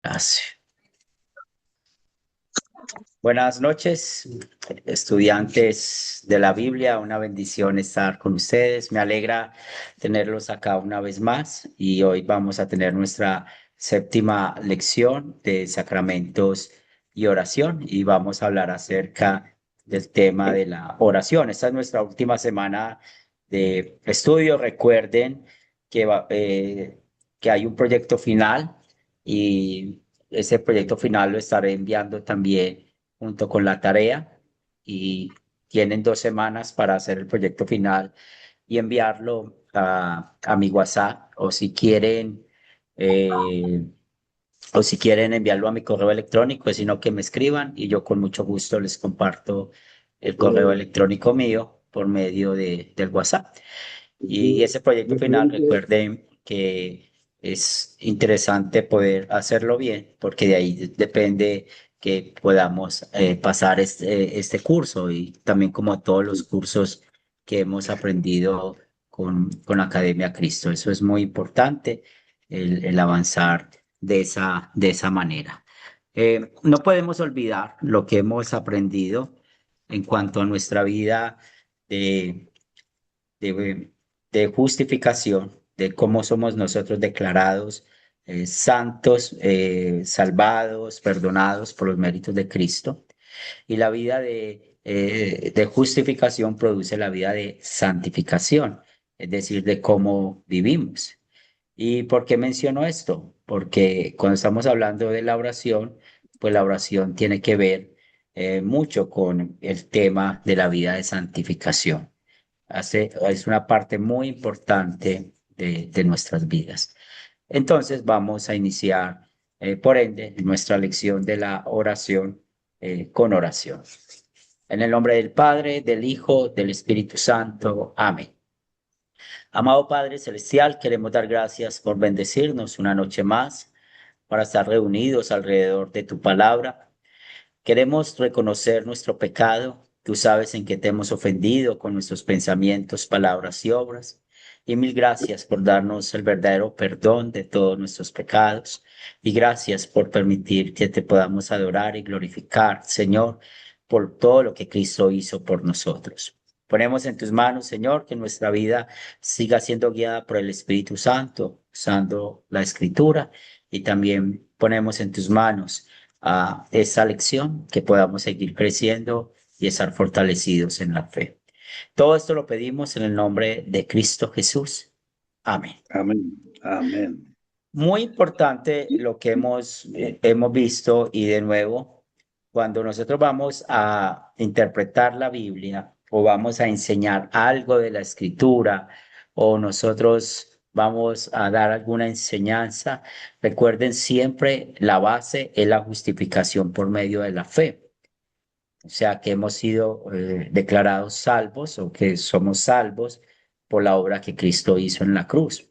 Así. Buenas noches, estudiantes de la Biblia. Una bendición estar con ustedes. Me alegra tenerlos acá una vez más y hoy vamos a tener nuestra séptima lección de sacramentos y oración y vamos a hablar acerca del tema de la oración. Esta es nuestra última semana de estudio. Recuerden que hay un proyecto final y ese proyecto final lo estaré enviando también junto con la tarea y tienen 2 semanas para hacer el proyecto final y enviarlo a mi WhatsApp eh, o si quieren enviarlo a mi correo electrónico, sino que me escriban y yo con mucho gusto les comparto el correo electrónico mío por medio del WhatsApp. Y ese proyecto final, recuerden que es interesante poder hacerlo bien, porque de ahí depende que podamos pasar este curso y también como todos los cursos que hemos aprendido con Academia Cristo. Eso es muy importante, el avanzar de esa manera. No podemos olvidar lo que hemos aprendido en cuanto a nuestra vida de de, de justificación, de cómo somos nosotros declarados santos, salvados, perdonados por los méritos de Cristo. Y la vida de justificación produce la vida de santificación, es decir, de cómo vivimos. ¿Y por qué menciono esto? Porque cuando estamos hablando de la oración, pues la oración tiene que ver mucho con el tema de la vida de santificación. Es una parte muy importante de nuestras vidas. Entonces vamos a iniciar, por ende, nuestra lección de la oración con oración. En el nombre del Padre, del Hijo, del Espíritu Santo. Amén. Amado Padre Celestial, queremos dar gracias por bendecirnos una noche más para estar reunidos alrededor de tu palabra. Queremos reconocer nuestro pecado. Tú sabes en qué te hemos ofendido con nuestros pensamientos, palabras y obras. Y mil gracias por darnos el verdadero perdón de todos nuestros pecados. Y gracias por permitir que te podamos adorar y glorificar, Señor, por todo lo que Cristo hizo por nosotros. Ponemos en tus manos, Señor, que nuestra vida siga siendo guiada por el Espíritu Santo, usando la Escritura. Y también ponemos en tus manos a esa lección, que podamos seguir creciendo y estar fortalecidos en la fe. Todo esto lo pedimos en el nombre de Cristo Jesús. Amén. Amén, amén. Muy importante lo que hemos visto y de nuevo, cuando nosotros vamos a interpretar la Biblia o vamos a enseñar algo de la Escritura o nosotros vamos a dar alguna enseñanza, recuerden siempre la base es la justificación por medio de la fe. O sea, que hemos sido declarados salvos o que somos salvos por la obra que Cristo hizo en la cruz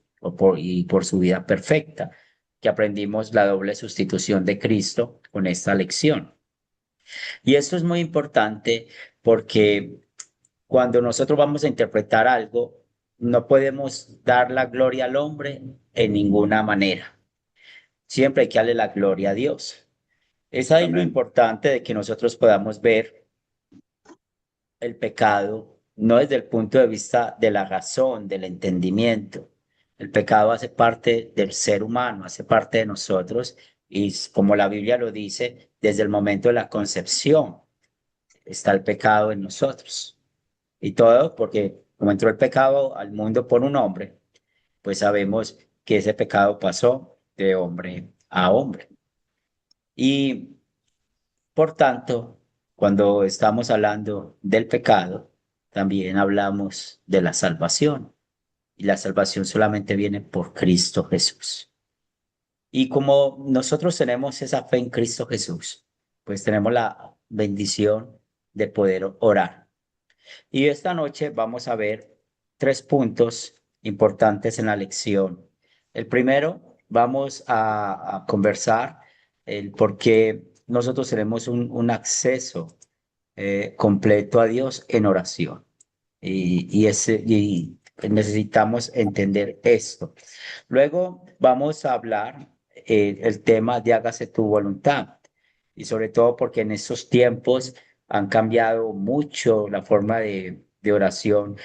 y por su vida perfecta, que aprendimos la doble sustitución de Cristo con esta lección. Y esto es muy importante porque cuando nosotros vamos a interpretar algo, no podemos dar la gloria al hombre en ninguna manera. Siempre hay que darle la gloria a Dios. Es ahí lo Amén. importante de que nosotros podamos ver el pecado no desde el punto de vista de la razón, del entendimiento. El pecado hace parte del ser humano, hace parte de nosotros y como la Biblia lo dice, desde el momento de la concepción está el pecado en nosotros. Y todo porque como entró el pecado al mundo por un hombre, pues sabemos que ese pecado pasó de hombre a hombre. Y por tanto, cuando estamos hablando del pecado, también hablamos de la salvación. Y la salvación solamente viene por Cristo Jesús. Y como nosotros tenemos esa fe en Cristo Jesús, pues tenemos la bendición de poder orar. Y esta noche vamos a ver 3 puntos importantes en la lección. El primero, vamos a conversar el por qué nosotros tenemos un acceso completo a Dios en oración. Y necesitamos entender esto. Luego vamos a hablar el tema de hágase tu voluntad. Y sobre todo porque en estos tiempos han cambiado mucho la forma de oración.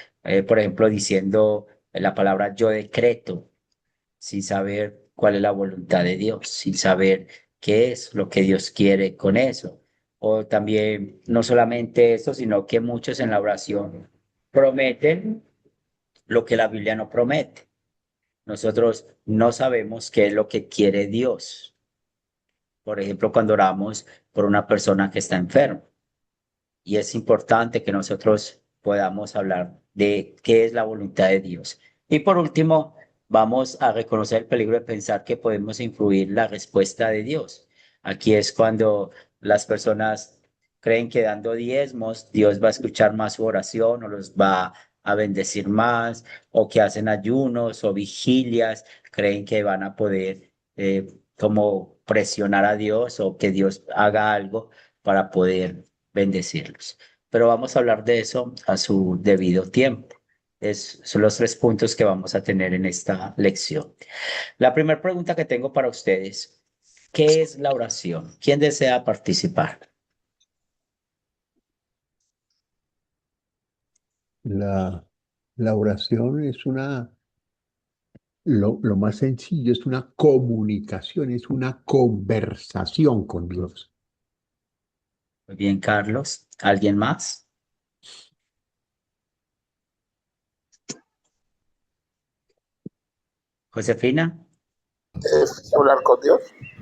Por ejemplo, diciendo la palabra yo decreto, sin saber cuál es la voluntad de Dios, sin saber qué es lo que Dios quiere con eso. O también, no solamente eso, sino que muchos en la oración prometen lo que la Biblia no promete. Nosotros no sabemos qué es lo que quiere Dios. Por ejemplo, cuando oramos por una persona que está enferma. Y es importante que nosotros podamos hablar de qué es la voluntad de Dios. Y por último, vamos a reconocer el peligro de pensar que podemos influir la respuesta de Dios. Aquí es cuando las personas creen que dando diezmos, Dios va a escuchar más su oración o los va a bendecir más, o que hacen ayunos o vigilias, creen que van a poder como presionar a Dios o que Dios haga algo para poder bendecirlos. Pero vamos a hablar de eso a su debido tiempo. Son los 3 puntos que vamos a tener en esta lección. La primera pregunta que tengo para ustedes, ¿qué es la oración? ¿Quién desea participar? La, la oración es lo más sencillo, es una comunicación, es una conversación con Dios. Muy bien, Carlos. ¿Alguien más? Josefina. Es hablar con Dios.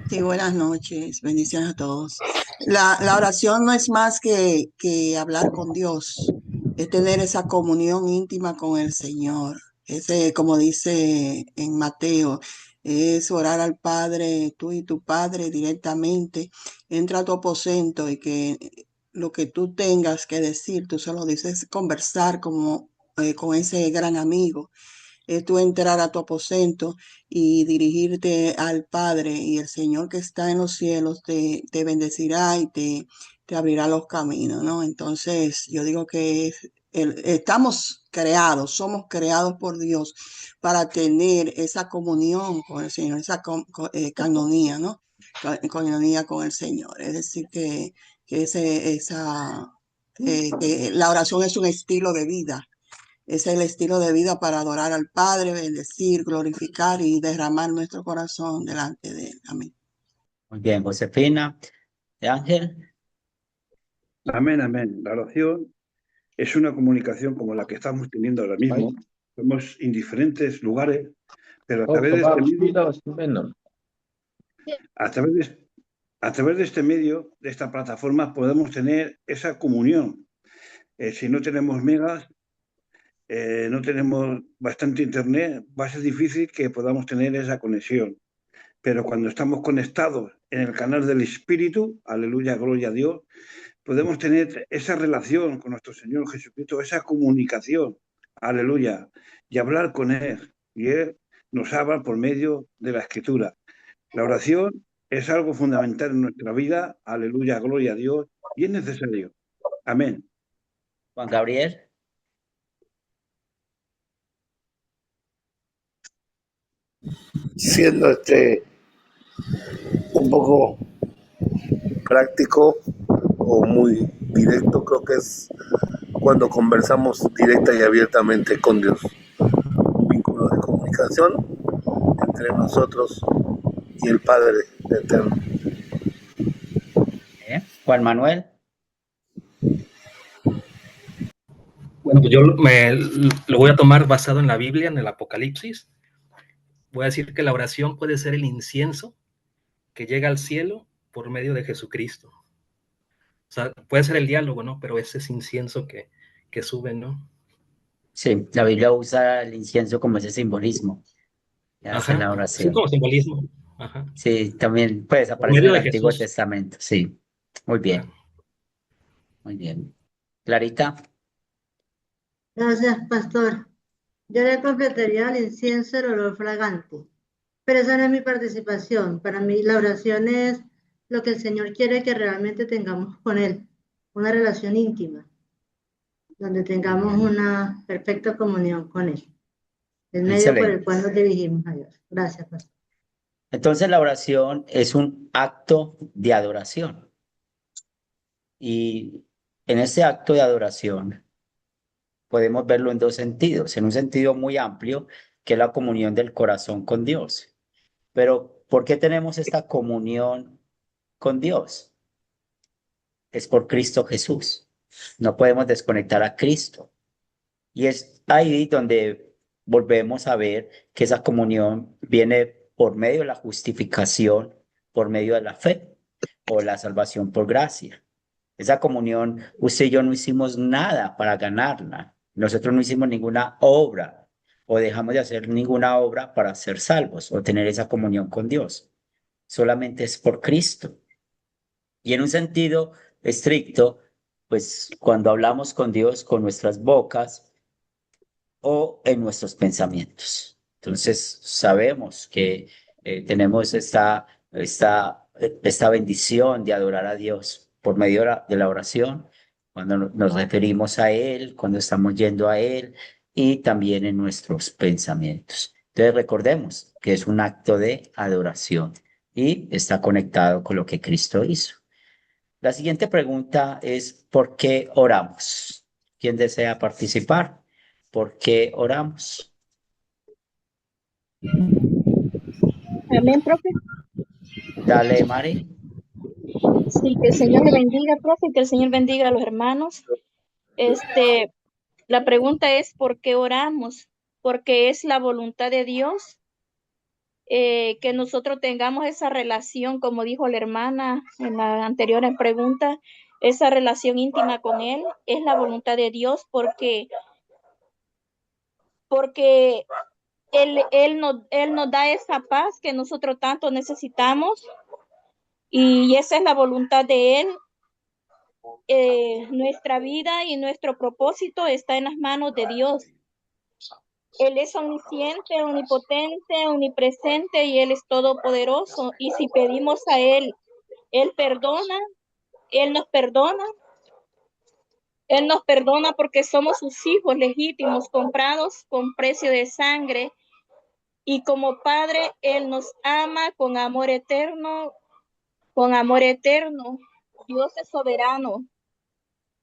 Sí, buenas noches, bendiciones a todos. La oración no es más que hablar con Dios, es tener esa comunión íntima con el Señor. Ese, como dice en Mateo, es orar al Padre, tú y tu Padre directamente. Entra a tu aposento y que lo que tú tengas que decir, tú solo dices conversar como con ese gran amigo. Es tú entrar a tu aposento y dirigirte al Padre, y el Señor que está en los cielos te bendecirá y te abrirá los caminos, ¿no? Entonces, yo digo que estamos creados, somos creados por Dios para tener esa comunión con el Señor, esa canonía, ¿no? Comunión con el Señor. Es decir, que la oración es un estilo de vida. Es el estilo de vida para adorar al Padre, bendecir, glorificar y derramar nuestro corazón delante de Él. Amén. Muy bien, Josefina. Ángel. Amén, amén. La oración es una comunicación como la que estamos teniendo ahora mismo. Somos en diferentes lugares, pero a través de, a través de este medio, de esta plataforma, podemos tener esa comunión. Si no tenemos megas, no tenemos bastante internet, va a ser difícil que podamos tener esa conexión. Pero cuando estamos conectados en el canal del Espíritu, aleluya, gloria a Dios, podemos tener esa relación con nuestro Señor Jesucristo, esa comunicación, aleluya, y hablar con Él. Y Él nos habla por medio de la Escritura. La oración es algo fundamental en nuestra vida, aleluya, gloria a Dios, y es necesario. Amén. Juan Gabriel. Siendo un poco práctico o muy directo, creo que es cuando conversamos directa y abiertamente con Dios. Un vínculo de comunicación entre nosotros y el Padre eterno. Juan Manuel. Bueno, pues yo lo voy a tomar basado en la Biblia, en el Apocalipsis. Voy a decir que la oración puede ser el incienso que llega al cielo por medio de Jesucristo. O sea, puede ser el diálogo, ¿no? Pero ese es incienso que sube, ¿no? Sí, la Biblia usa el incienso como ese simbolismo que hace Ajá, la sí, oración. como simbolismo. Ajá. Sí, también pues Por aparece en medio el de Antiguo Jesús. Testamento. Sí, muy Claro. bien, muy bien. Clarita. Gracias, pastor. Yo le completaría al incienso el olor fragante, pero esa no es mi participación. Para mí la oración es lo que el Señor quiere que realmente tengamos con Él, una relación íntima, donde Muy tengamos bien. una perfecta comunión con Él, el medio por Excelente. el cual nos dirigimos a Dios. Gracias, pastor. Entonces la oración es un acto de adoración. Y en ese acto de adoración podemos verlo en dos sentidos. En un sentido muy amplio, que es la comunión del corazón con Dios. Pero ¿por qué tenemos esta comunión con Dios? Es por Cristo Jesús. No podemos desconectar a Cristo. Y es ahí donde volvemos a ver que esa comunión viene por medio de la justificación, por medio de la fe o la salvación por gracia. Esa comunión, usted y yo no hicimos nada para ganarla. Nosotros no hicimos ninguna obra o dejamos de hacer ninguna obra para ser salvos o tener esa comunión con Dios. Solamente es por Cristo. Y en un sentido estricto, pues cuando hablamos con Dios con nuestras bocas o en nuestros pensamientos. Entonces sabemos que tenemos esta bendición de adorar a Dios por medio de la oración, cuando nos referimos a Él, cuando estamos yendo a Él y también en nuestros pensamientos. Entonces recordemos que es un acto de adoración y está conectado con lo que Cristo hizo. La siguiente pregunta es, ¿por qué oramos? ¿Quién desea participar? ¿Por qué oramos? Amén, profe. Dale, Mari. Sí, que el Señor le bendiga, profe, que el Señor bendiga a los hermanos. La pregunta es, ¿por qué oramos? Porque es la voluntad de Dios que nosotros tengamos esa relación, como dijo la hermana en la anterior pregunta, esa relación íntima con Él, es la voluntad de Dios porque Él nos da esa paz que nosotros tanto necesitamos y esa es la voluntad de Él. Nuestra vida y nuestro propósito está en las manos de Dios. Él es omnisciente, omnipotente, omnipresente y Él es todopoderoso. Y si pedimos a Él, Él perdona, Él nos perdona. Él nos perdona porque somos sus hijos legítimos, comprados con precio de sangre. Y como Padre, Él nos ama con amor eterno, con amor eterno. Dios es soberano,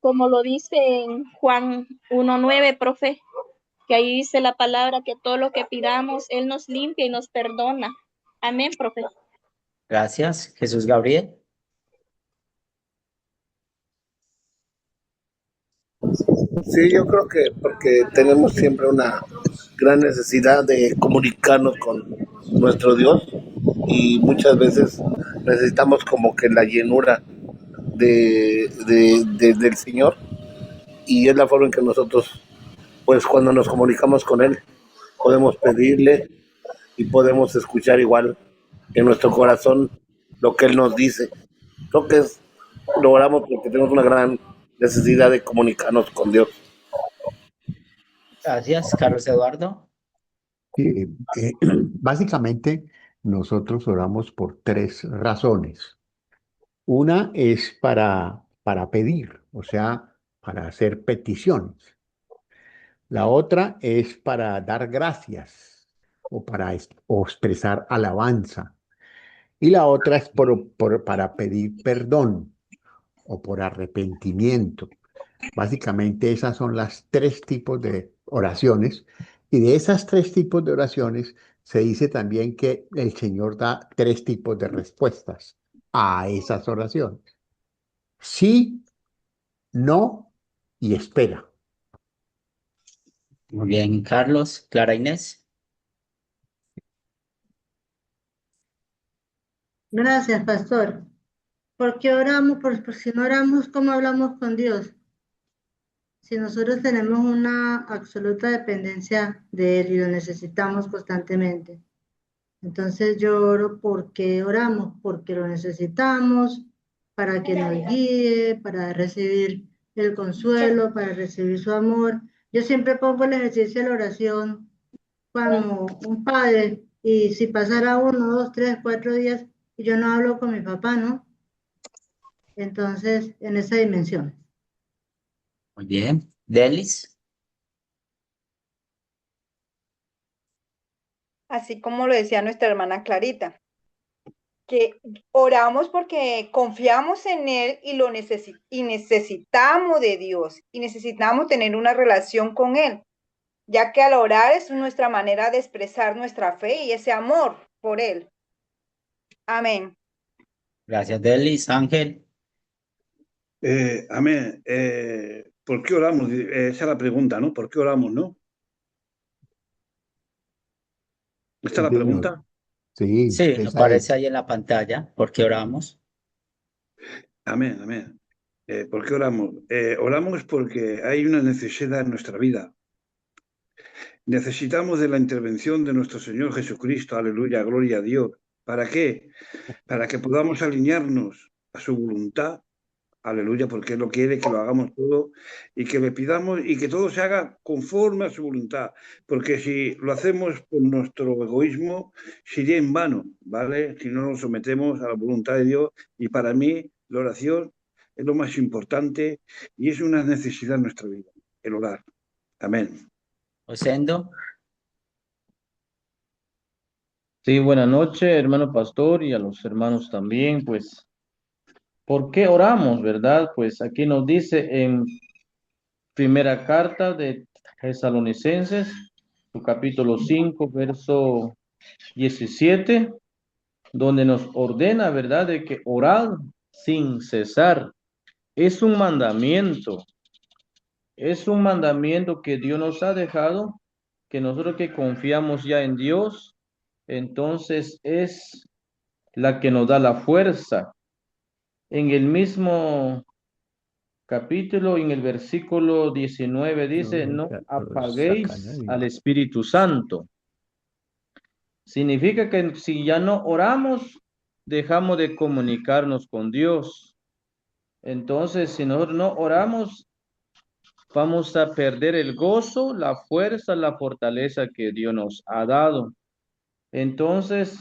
como lo dice en Juan 1:9, profe, que ahí dice la palabra que todo lo que pidamos, Él nos limpia y nos perdona. Amén, profe. Gracias. Jesús Gabriel. Sí, yo creo que porque tenemos siempre una gran necesidad de comunicarnos con nuestro Dios y muchas veces necesitamos como que la llenura del Señor y es la forma en que nosotros, pues cuando nos comunicamos con Él, podemos pedirle y podemos escuchar igual en nuestro corazón lo que Él nos dice. Creo que lo oramos porque tenemos una gran necesidad de comunicarnos con Dios. Gracias, Carlos Eduardo. Básicamente, nosotros oramos por tres razones. Una es para pedir, o sea, para hacer peticiones. La otra es para dar gracias o o expresar alabanza. Y la otra es para pedir perdón o por arrepentimiento. Básicamente esas son las tres tipos de oraciones. Y de esas tres tipos de oraciones se dice también que el Señor da tres tipos de respuestas a esas oraciones. Sí, no y espera. Muy bien, Carlos. Clara Inés. Gracias, pastor. ¿Por qué oramos? Por si no oramos, ¿cómo hablamos con Dios? Si nosotros tenemos una absoluta dependencia de Él y lo necesitamos constantemente. Entonces yo oro porque oramos, porque lo necesitamos, para que nos guíe, para recibir el consuelo, para recibir su amor. Yo siempre pongo el ejercicio de la oración como un padre, y si pasara 1, 2, 3, 4 días y yo no hablo con mi papá, ¿no? Entonces, en esa dimensión. Muy bien. Delis. Así como lo decía nuestra hermana Clarita, que oramos porque confiamos en Él y y necesitamos de Dios y necesitamos tener una relación con Él, ya que al orar es nuestra manera de expresar nuestra fe y ese amor por Él. Amén. Gracias, Delis. Ángel. Amén. ¿Por qué oramos? Esa es la pregunta, ¿no? ¿Por qué oramos, no? ¿Esta es la Señor. pregunta? Sí, Sí, esa aparece es. ahí en la pantalla. ¿Por qué oramos? Amén, amén. ¿Por qué oramos? Oramos porque hay una necesidad en nuestra vida. Necesitamos de la intervención de nuestro Señor Jesucristo, aleluya, gloria a Dios. ¿Para qué? Para que podamos alinearnos a su voluntad, aleluya, porque Él lo quiere, que lo hagamos todo y que le pidamos y que todo se haga conforme a su voluntad, porque si lo hacemos por nuestro egoísmo, sería en vano, ¿vale? Si no nos sometemos a la voluntad de Dios, y para mí la oración es lo más importante y es una necesidad en nuestra vida, el orar. Amén. Osendo. Sí, buenas noches, hermano pastor, y a los hermanos también. Pues, ¿por qué oramos, verdad? Pues aquí nos dice en primera carta de Tesalonicenses, su capítulo 5, verso 17, donde nos ordena, ¿verdad?, de que orad sin cesar. Es un mandamiento que Dios nos ha dejado, que nosotros que confiamos ya en Dios, entonces es la que nos da la fuerza. En el mismo capítulo, en el versículo 19, dice, no apaguéis al Espíritu Santo. Significa que si ya no oramos, dejamos de comunicarnos con Dios. Entonces, si nosotros no oramos, vamos a perder el gozo, la fuerza, la fortaleza que Dios nos ha dado. Entonces,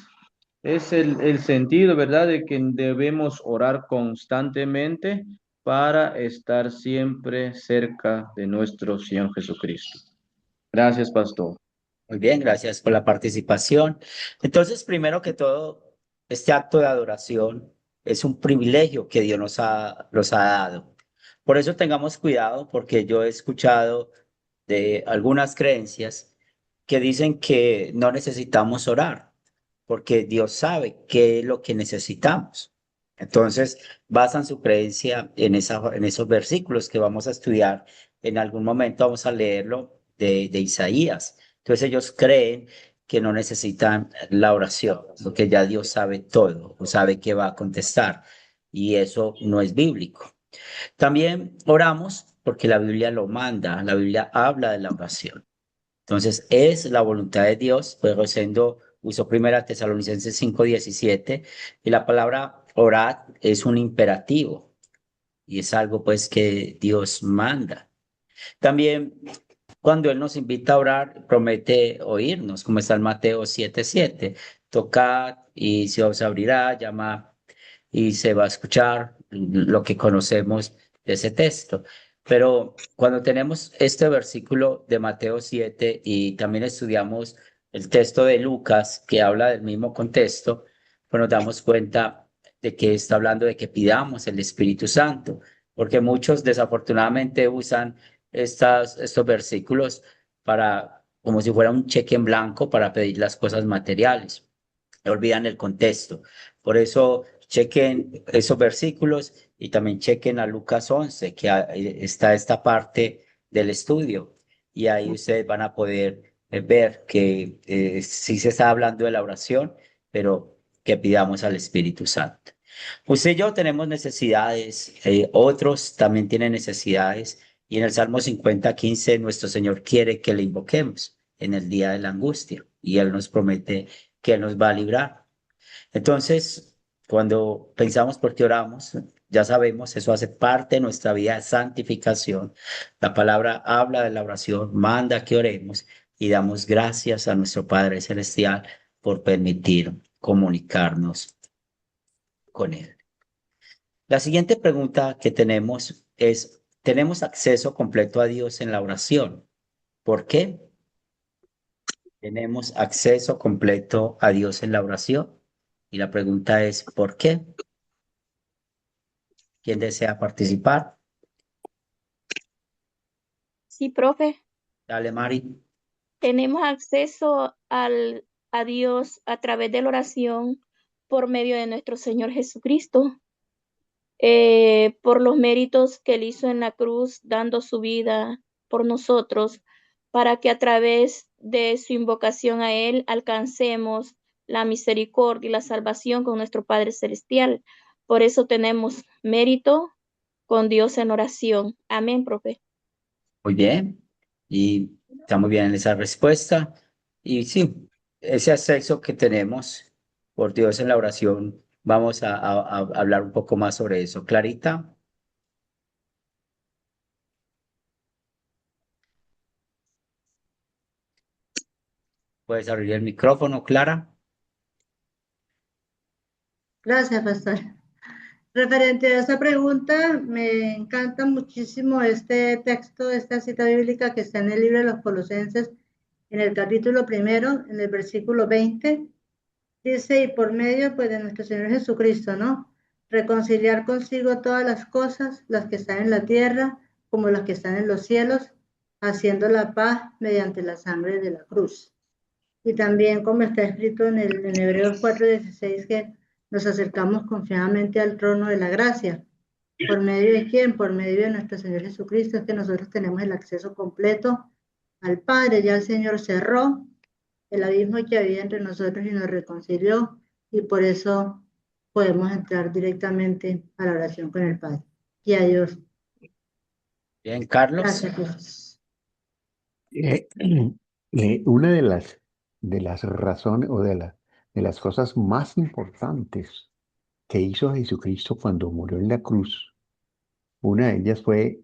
es el sentido, ¿verdad?, de que debemos orar constantemente para estar siempre cerca de nuestro Señor Jesucristo. Gracias, pastor. Muy bien, gracias por la participación. Entonces, primero que todo, este acto de adoración es un privilegio que Dios nos ha dado. Por eso tengamos cuidado, porque yo he escuchado de algunas creencias que dicen que no necesitamos orar, porque Dios sabe qué es lo que necesitamos. Entonces, basan su creencia en esos versículos que vamos a estudiar. En algún momento vamos a leerlo de Isaías. Entonces, ellos creen que no necesitan la oración, porque ya Dios sabe todo, o sabe que va a contestar, y eso no es bíblico. También oramos porque la Biblia lo manda, la Biblia habla de la oración. Entonces, es la voluntad de Dios, pues Rosendo usó primera Tesalonicenses 5:17, y la palabra orad es un imperativo, y es algo pues que Dios manda. También cuando Él nos invita a orar, promete oírnos, como está en Mateo 7:7, tocad y se os abrirá, llamad y se va a escuchar, lo que conocemos de ese texto. Pero cuando tenemos este versículo de Mateo 7 y también estudiamos el texto de Lucas que habla del mismo contexto, pues nos damos cuenta de que está hablando de que pidamos el Espíritu Santo, porque muchos desafortunadamente usan estos versículos para, como si fuera un cheque en blanco para pedir las cosas materiales. Olvidan el contexto. Por eso chequen esos versículos y también chequen a Lucas 11, que está esta parte del estudio. Y ahí ustedes van a poder ver que sí se está hablando de la oración, pero que pidamos al Espíritu Santo. Usted y yo tenemos necesidades, otros también tienen necesidades. Y en el Salmo 50:15, nuestro Señor quiere que le invoquemos en el día de la angustia. Y Él nos promete que Él nos va a librar. Entonces, cuando pensamos por qué oramos, ya sabemos, eso hace parte de nuestra vida de santificación. La palabra habla de la oración, manda que oremos y damos gracias a nuestro Padre Celestial por permitir comunicarnos con Él. La siguiente pregunta que tenemos es, ¿tenemos acceso completo a Dios en la oración? ¿Por qué tenemos acceso completo a Dios en la oración? Y la pregunta es, ¿por qué? ¿Quién desea participar? Sí, profe. Dale, Mari. Tenemos acceso a Dios a través de la oración por medio de nuestro Señor Jesucristo, por los méritos que Él hizo en la cruz, dando su vida por nosotros, para que a través de su invocación a Él alcancemos la misericordia y la salvación con nuestro Padre Celestial. Por eso tenemos mérito con Dios en oración. Amén, profe. Muy bien. Y está muy bien en esa respuesta. Y sí, ese acceso que tenemos por Dios en la oración, vamos a hablar un poco más sobre eso. Clarita, puedes abrir el micrófono, Clara. Gracias, pastor. Referente a esa pregunta, me encanta muchísimo este texto, esta cita bíblica que está en el libro de los Colosenses, en el capítulo 1, en el versículo 20. Dice, y por medio pues de nuestro Señor Jesucristo, ¿no? Reconciliar consigo todas las cosas, las que están en la tierra, como las que están en los cielos, haciendo la paz mediante la sangre de la cruz. Y también como está escrito en Hebreos 4:16, que nos acercamos confiadamente al trono de la gracia. ¿Por medio de quién? Por medio de nuestro Señor Jesucristo, es que nosotros tenemos el acceso completo al Padre. Ya el Señor cerró el abismo que había entre nosotros y nos reconcilió, y por eso podemos entrar directamente a la oración con el Padre y a Dios. Bien, Carlos. Gracias, Jesús. Una de las razones o de las cosas más importantes que hizo Jesucristo cuando murió en la cruz, una de ellas fue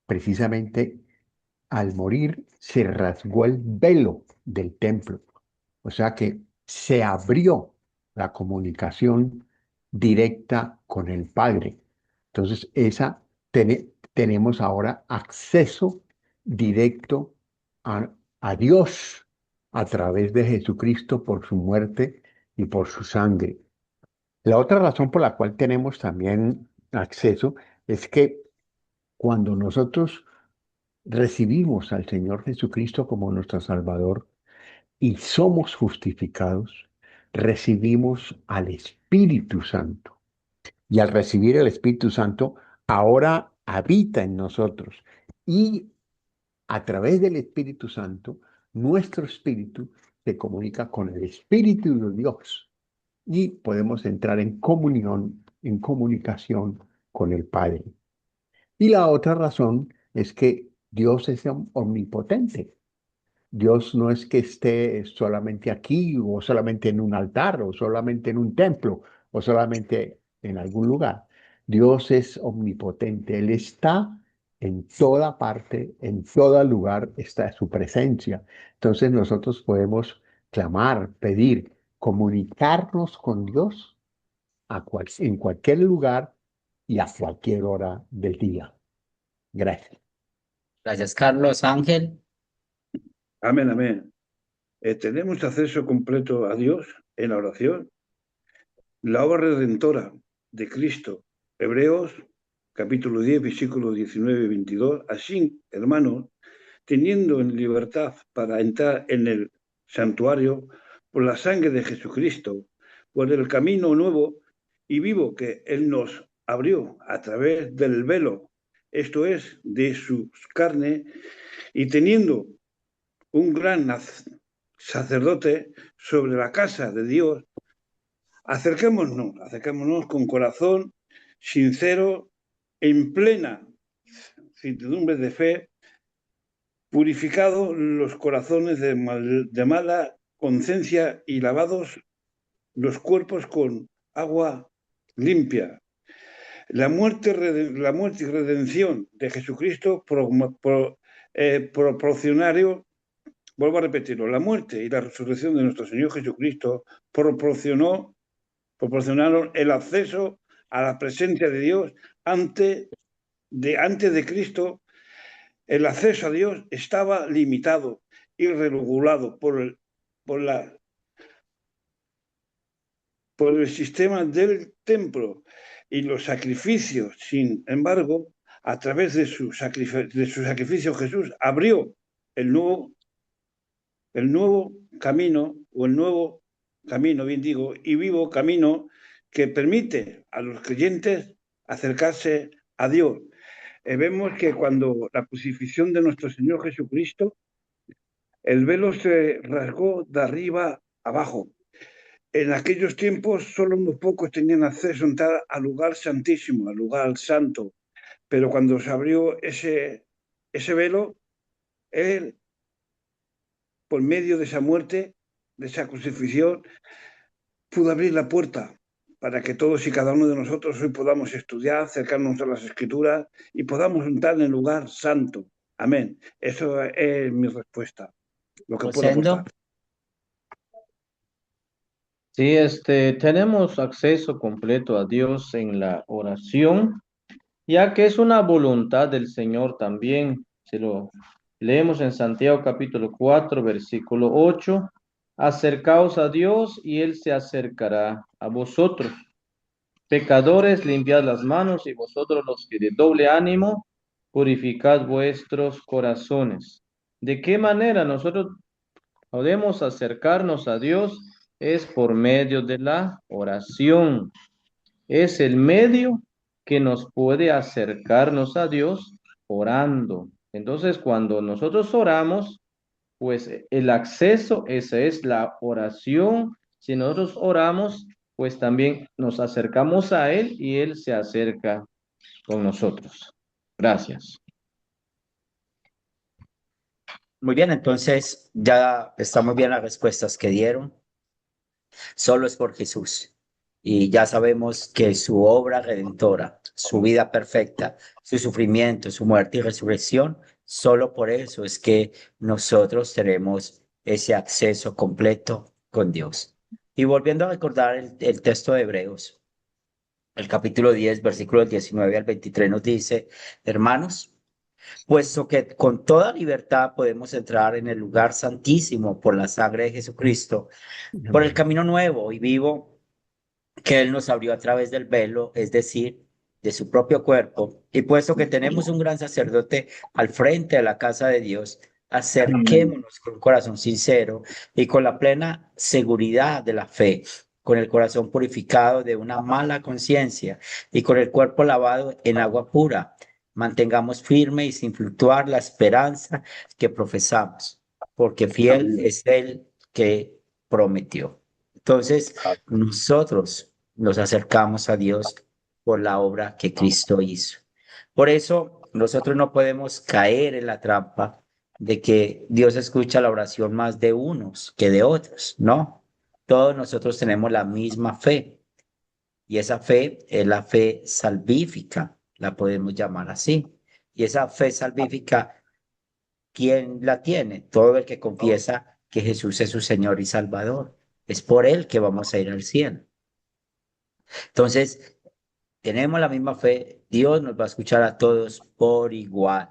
precisamente al morir se rasgó el velo del templo. O sea que se abrió la comunicación directa con el Padre. Entonces, tenemos ahora acceso directo a, a Dios a través de Jesucristo por su muerte y por su sangre. La otra razón por la cual tenemos también acceso es que cuando nosotros recibimos al Señor Jesucristo como nuestro Salvador y somos justificados, recibimos al Espíritu Santo. Y al recibir el Espíritu Santo, ahora habita en nosotros. Y a través del Espíritu Santo, nuestro espíritu se comunica con el Espíritu de Dios. Y podemos entrar en comunión, en comunicación con el Padre. Y la otra razón es que Dios es omnipotente. Dios no es que esté solamente aquí o solamente en un altar o solamente en un templo o solamente en algún lugar. Dios es omnipotente. Él está en toda parte, en todo lugar está su presencia. Entonces nosotros podemos clamar, pedir, comunicarnos con Dios en cualquier lugar y a cualquier hora del día. Gracias. Gracias, Carlos. Ángel. Amén, amén. Tenemos acceso completo a Dios en la oración. La obra redentora de Cristo, Hebreos, capítulo 10, versículos 19 y 22. Así, hermanos, teniendo en libertad para entrar en el santuario por la sangre de Jesucristo, por el camino nuevo y vivo que Él nos abrió a través del velo, esto es, de su carne, y teniendo un gran sacerdote sobre la casa de Dios, acerquémonos con corazón sincero, en plena certidumbre de fe, purificados los corazones de mala conciencia y lavados los cuerpos con agua limpia. La muerte y redención de Jesucristo proporcionario, vuelvo a repetirlo, la muerte y la resurrección de nuestro Señor Jesucristo proporcionaron el acceso a la presencia de Dios antes de Cristo. El acceso a Dios estaba limitado y regulado por la por el sistema del templo y los sacrificios. Sin embargo, a través de su sacrificio, Jesús abrió el nuevo camino, o el nuevo camino, bien digo, y vivo camino que permite a los creyentes acercarse a Dios. Vemos que cuando la crucifixión de nuestro Señor Jesucristo, el velo se rasgó de arriba abajo. En aquellos tiempos solo unos pocos tenían acceso a entrar al lugar santísimo, al lugar santo. Pero cuando se abrió ese velo, Él, por medio de esa muerte, de esa crucifixión, pudo abrir la puerta para que todos y cada uno de nosotros hoy podamos estudiar, acercarnos a las Escrituras y podamos entrar en el lugar santo. Amén. Eso es mi respuesta, lo que puedo Rosendo, aportar. Sí, tenemos acceso completo a Dios en la oración, ya que es una voluntad del Señor también. Si lo leemos en Santiago capítulo 4, versículo 8, acercaos a Dios y Él se acercará a vosotros. Pecadores, limpiad las manos, y vosotros los que de doble ánimo, purificad vuestros corazones. ¿De qué manera nosotros podemos acercarnos a Dios? Es por medio de la oración. Es el medio que nos puede acercarnos a Dios orando. Entonces, cuando nosotros oramos, pues el acceso, esa es la oración. Si nosotros oramos, pues también nos acercamos a Él y Él se acerca con nosotros. Gracias. muy bien, entonces ya estamos bien las respuestas que dieron. Solo es por Jesús. Y ya sabemos que su obra redentora, su vida perfecta, su sufrimiento, su muerte y resurrección, solo por eso es que nosotros tenemos ese acceso completo con Dios. Y volviendo a recordar el texto de Hebreos, el capítulo 10, versículos 19 al 23 nos dice, hermanos, puesto que con toda libertad podemos entrar en el lugar santísimo por la sangre de Jesucristo, por el camino nuevo y vivo que Él nos abrió a través del velo, es decir, de su propio cuerpo, y puesto que tenemos un gran sacerdote al frente de la casa de Dios, acerquémonos con un corazón sincero y con la plena seguridad de la fe, con el corazón purificado de una mala conciencia y con el cuerpo lavado en agua pura. Mantengamos firme y sin fluctuar la esperanza que profesamos, porque fiel es el que prometió. Entonces, nosotros nos acercamos a Dios por la obra que Cristo hizo. Por eso, nosotros no podemos caer en la trampa de que Dios escucha la oración más de unos que de otros, ¿no? Todos nosotros tenemos la misma fe y esa fe es la fe salvífica, la podemos llamar así. Y esa fe salvífica, ¿quién la tiene? Todo el que confiesa que Jesús es su Señor y Salvador. Es por Él que vamos a ir al cielo. Entonces, tenemos la misma fe, Dios nos va a escuchar a todos por igual.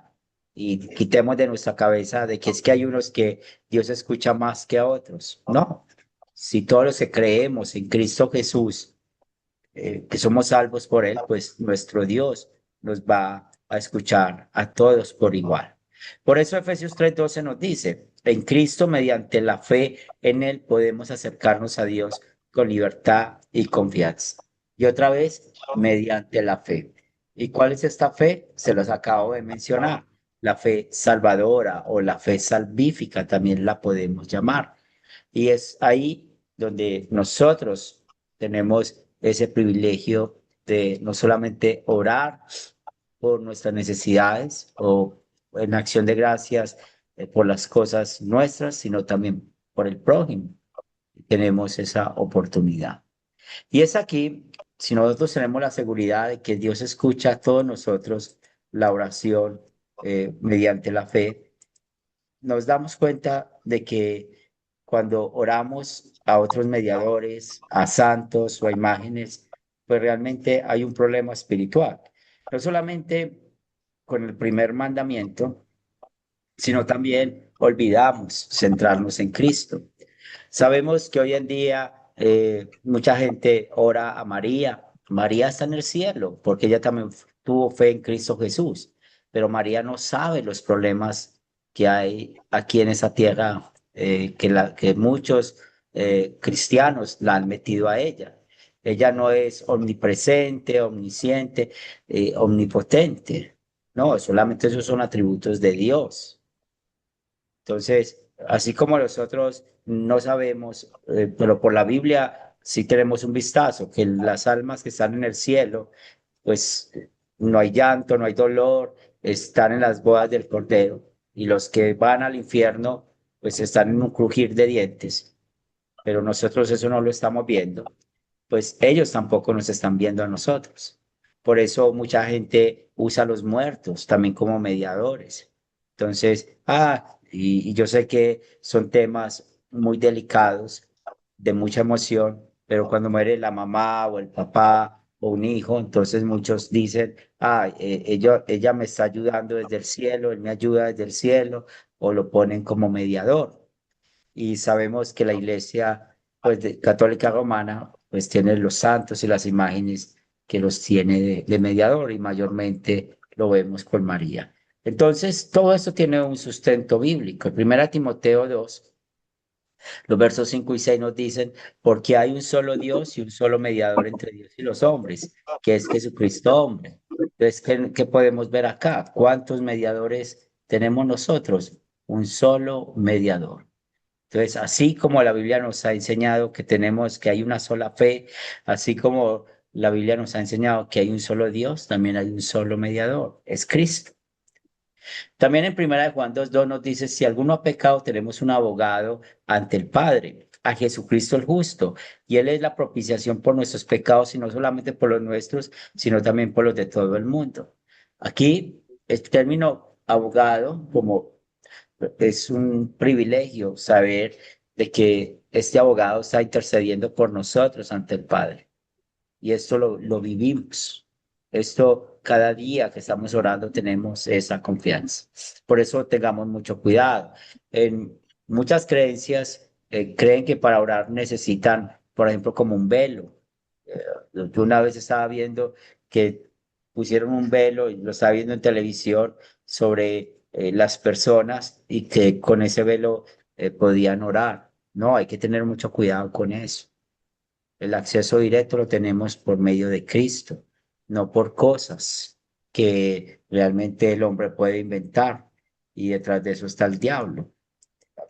Y quitemos de nuestra cabeza de que es que hay unos que Dios escucha más que a otros. No, si todos los que creemos en Cristo Jesús, que somos salvos por Él, pues nuestro Dios nos va a escuchar a todos por igual. Por eso Efesios 3:12 nos dice, en Cristo mediante la fe en Él podemos acercarnos a Dios con libertad y confianza. Y otra vez, mediante la fe. ¿Y cuál es esta fe? Se los acabo de mencionar. La fe salvadora o la fe salvífica también la podemos llamar. Y es ahí donde nosotros tenemos ese privilegio de no solamente orar por nuestras necesidades o en acción de gracias por las cosas nuestras, sino también por el prójimo. Tenemos esa oportunidad. Y es aquí, si nosotros tenemos la seguridad de que Dios escucha a todos nosotros la oración mediante la fe, nos damos cuenta de que cuando oramos a otros mediadores, a santos o a imágenes, pues realmente hay un problema espiritual. No solamente con el primer mandamiento, sino también olvidamos centrarnos en Cristo. Sabemos que hoy en día mucha gente ora a María. María está en el cielo porque ella también tuvo fe en Cristo Jesús, pero María no sabe los problemas que hay aquí en esa tierra, que muchos cristianos la han metido a ella. Ella no es omnipresente, omnisciente, omnipotente. No, solamente esos son atributos de Dios. Entonces, así como nosotros no sabemos, pero por la Biblia sí tenemos un vistazo, que las almas que están en el cielo, pues no hay llanto, no hay dolor, están en las bodas del Cordero. Y los que van al infierno, pues están en un crujir de dientes. Pero nosotros eso no lo estamos viendo, pues ellos tampoco nos están viendo a nosotros. Por eso mucha gente usa a los muertos también como mediadores. Entonces, y yo sé que son temas muy delicados, de mucha emoción, pero cuando muere la mamá o el papá o un hijo, entonces muchos dicen, ella me está ayudando desde el cielo, él me ayuda desde el cielo, o lo ponen como mediador. Y sabemos que la iglesia pues, católica romana pues tiene los santos y las imágenes que los tiene de mediador y mayormente lo vemos con María. Entonces, todo esto tiene un sustento bíblico. En 1 Timoteo 2, los versos 5 y 6 nos dicen, porque hay un solo Dios y un solo mediador entre Dios y los hombres, que es Jesucristo hombre. Entonces, ¿qué podemos ver acá? ¿Cuántos mediadores tenemos nosotros? Un solo mediador. Entonces, así como la Biblia nos ha enseñado que tenemos, que hay una sola fe, así como la Biblia nos ha enseñado que hay un solo Dios, también hay un solo mediador, es Cristo. También en 1 Juan 2:2 nos dice, si alguno ha pecado, tenemos un abogado ante el Padre, a Jesucristo el justo, y Él es la propiciación por nuestros pecados, y no solamente por los nuestros, sino también por los de todo el mundo. Aquí, el término abogado, como es un privilegio saber de que este abogado está intercediendo por nosotros ante el Padre. Y esto lo vivimos. Esto cada día que estamos orando tenemos esa confianza. Por eso tengamos mucho cuidado. En muchas creencias creen que para orar necesitan, por ejemplo, como un velo. Yo una vez estaba viendo que pusieron un velo y lo estaba viendo en televisión sobre las personas y que con ese velo podían orar. No, hay que tener mucho cuidado con eso. El acceso directo lo tenemos por medio de Cristo, no por cosas que realmente el hombre puede inventar. Y detrás de eso está el diablo,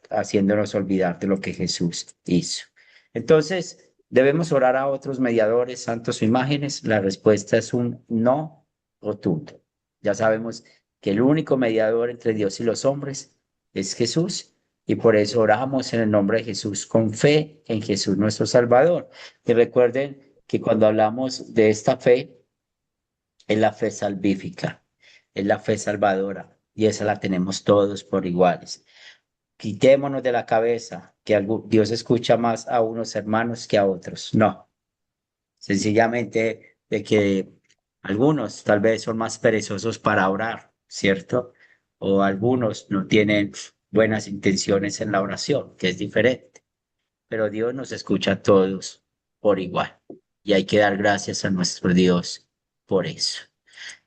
haciéndonos olvidar de lo que Jesús hizo. Entonces, ¿debemos orar a otros mediadores, santos o imágenes? La respuesta es un no rotundo. Ya sabemos que el único mediador entre Dios y los hombres es Jesús, y por eso oramos en el nombre de Jesús con fe en Jesús nuestro Salvador. Y recuerden que cuando hablamos de esta fe, es la fe salvífica, es la fe salvadora, y esa la tenemos todos por iguales. Quitémonos de la cabeza que Dios escucha más a unos hermanos que a otros. No, sencillamente de que algunos tal vez son más perezosos para orar, ¿cierto? O algunos no tienen buenas intenciones en la oración, que es diferente. Pero Dios nos escucha a todos por igual. Y hay que dar gracias a nuestro Dios por eso.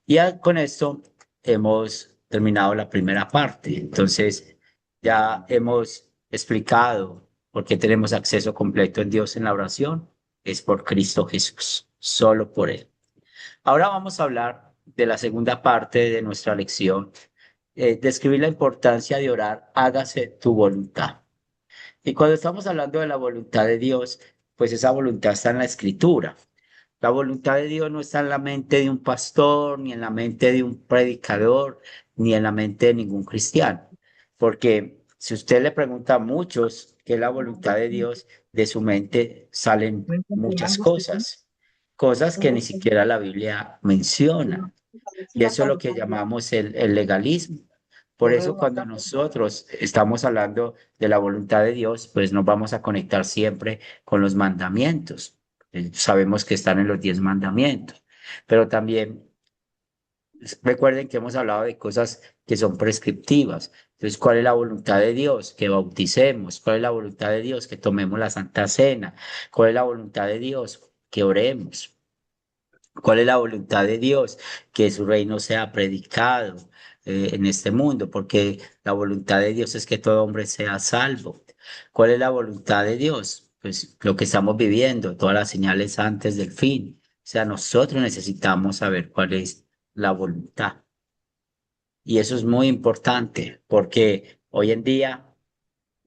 Ya con esto hemos terminado la primera parte. Entonces, ya hemos explicado por qué tenemos acceso completo en Dios en la oración. Es por Cristo Jesús, solo por Él. Ahora vamos a hablar de la segunda parte de nuestra lección, describir la importancia de orar, hágase tu voluntad. Y cuando estamos hablando de la voluntad de Dios, pues esa voluntad está en la Escritura. La voluntad de Dios no está en la mente de un pastor, ni en la mente de un predicador, ni en la mente de ningún cristiano. Porque si usted le pregunta a muchos qué es la voluntad de Dios, de su mente salen muchas cosas, cosas que ni siquiera la Biblia menciona. Y eso es lo que llamamos el legalismo. Por eso cuando nosotros estamos hablando de la voluntad de Dios, pues nos vamos a conectar siempre con los mandamientos. Sabemos que están en los 10 mandamientos, pero también Recuerden que hemos hablado de cosas que son prescriptivas. Entonces, ¿cuál es la voluntad de Dios? Que bauticemos. ¿Cuál es la voluntad de Dios? Que tomemos la Santa Cena. ¿Cuál es la voluntad de Dios? Que oremos. ¿Cuál es la voluntad de Dios? Que su reino sea predicado en este mundo, porque la voluntad de Dios es que todo hombre sea salvo. ¿Cuál es la voluntad de Dios? Pues lo que estamos viviendo, todas las señales antes del fin. O sea, nosotros necesitamos saber cuál es la voluntad. Y eso es muy importante, porque hoy en día,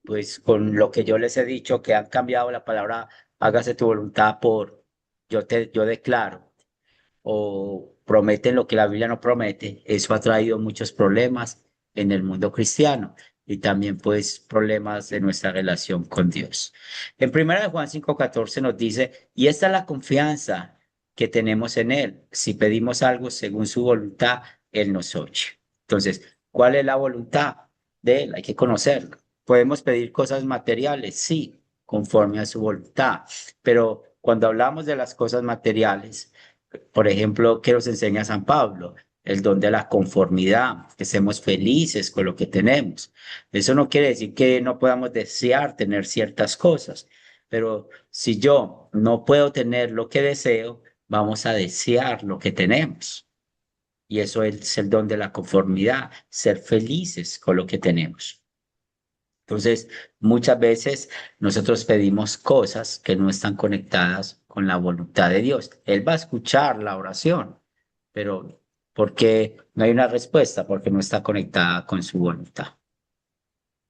pues con lo que yo les he dicho, que han cambiado la palabra hágase tu voluntad por yo declaro o prometen lo que la Biblia no promete, eso ha traído muchos problemas en el mundo cristiano y también pues problemas de nuestra relación con Dios. En 1 Juan 5:14 nos dice, y esta es la confianza que tenemos en Él. Si pedimos algo según su voluntad, Él nos oye. Entonces, ¿cuál es la voluntad de Él? Hay que conocerlo. ¿Podemos pedir cosas materiales? Sí, conforme a su voluntad. Pero cuando hablamos de las cosas materiales, por ejemplo, ¿qué nos enseña San Pablo? El don de la conformidad, que seamos felices con lo que tenemos. Eso no quiere decir que no podamos desear tener ciertas cosas, pero si yo no puedo tener lo que deseo, vamos a desear lo que tenemos. Y eso es el don de la conformidad, ser felices con lo que tenemos. Entonces, muchas veces nosotros pedimos cosas que no están conectadas con la voluntad de Dios. Él va a escuchar la oración, pero ¿por qué no hay una respuesta? Porque no está conectada con su voluntad.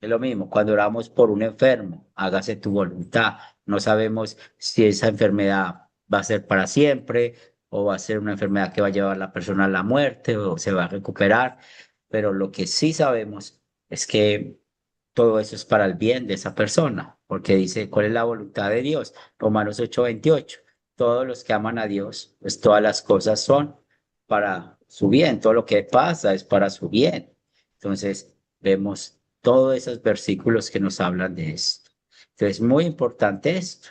Es lo mismo, cuando oramos por un enfermo, hágase tu voluntad. No sabemos si esa enfermedad va a ser para siempre o va a ser una enfermedad que va a llevar a la persona a la muerte o se va a recuperar, pero lo que sí sabemos es que todo eso es para el bien de esa persona, porque dice, ¿cuál es la voluntad de Dios? Romanos 8:28. Todos los que aman a Dios, pues todas las cosas son para su bien, todo lo que pasa es para su bien. Entonces, vemos todos esos versículos que nos hablan de esto. Entonces, muy importante esto.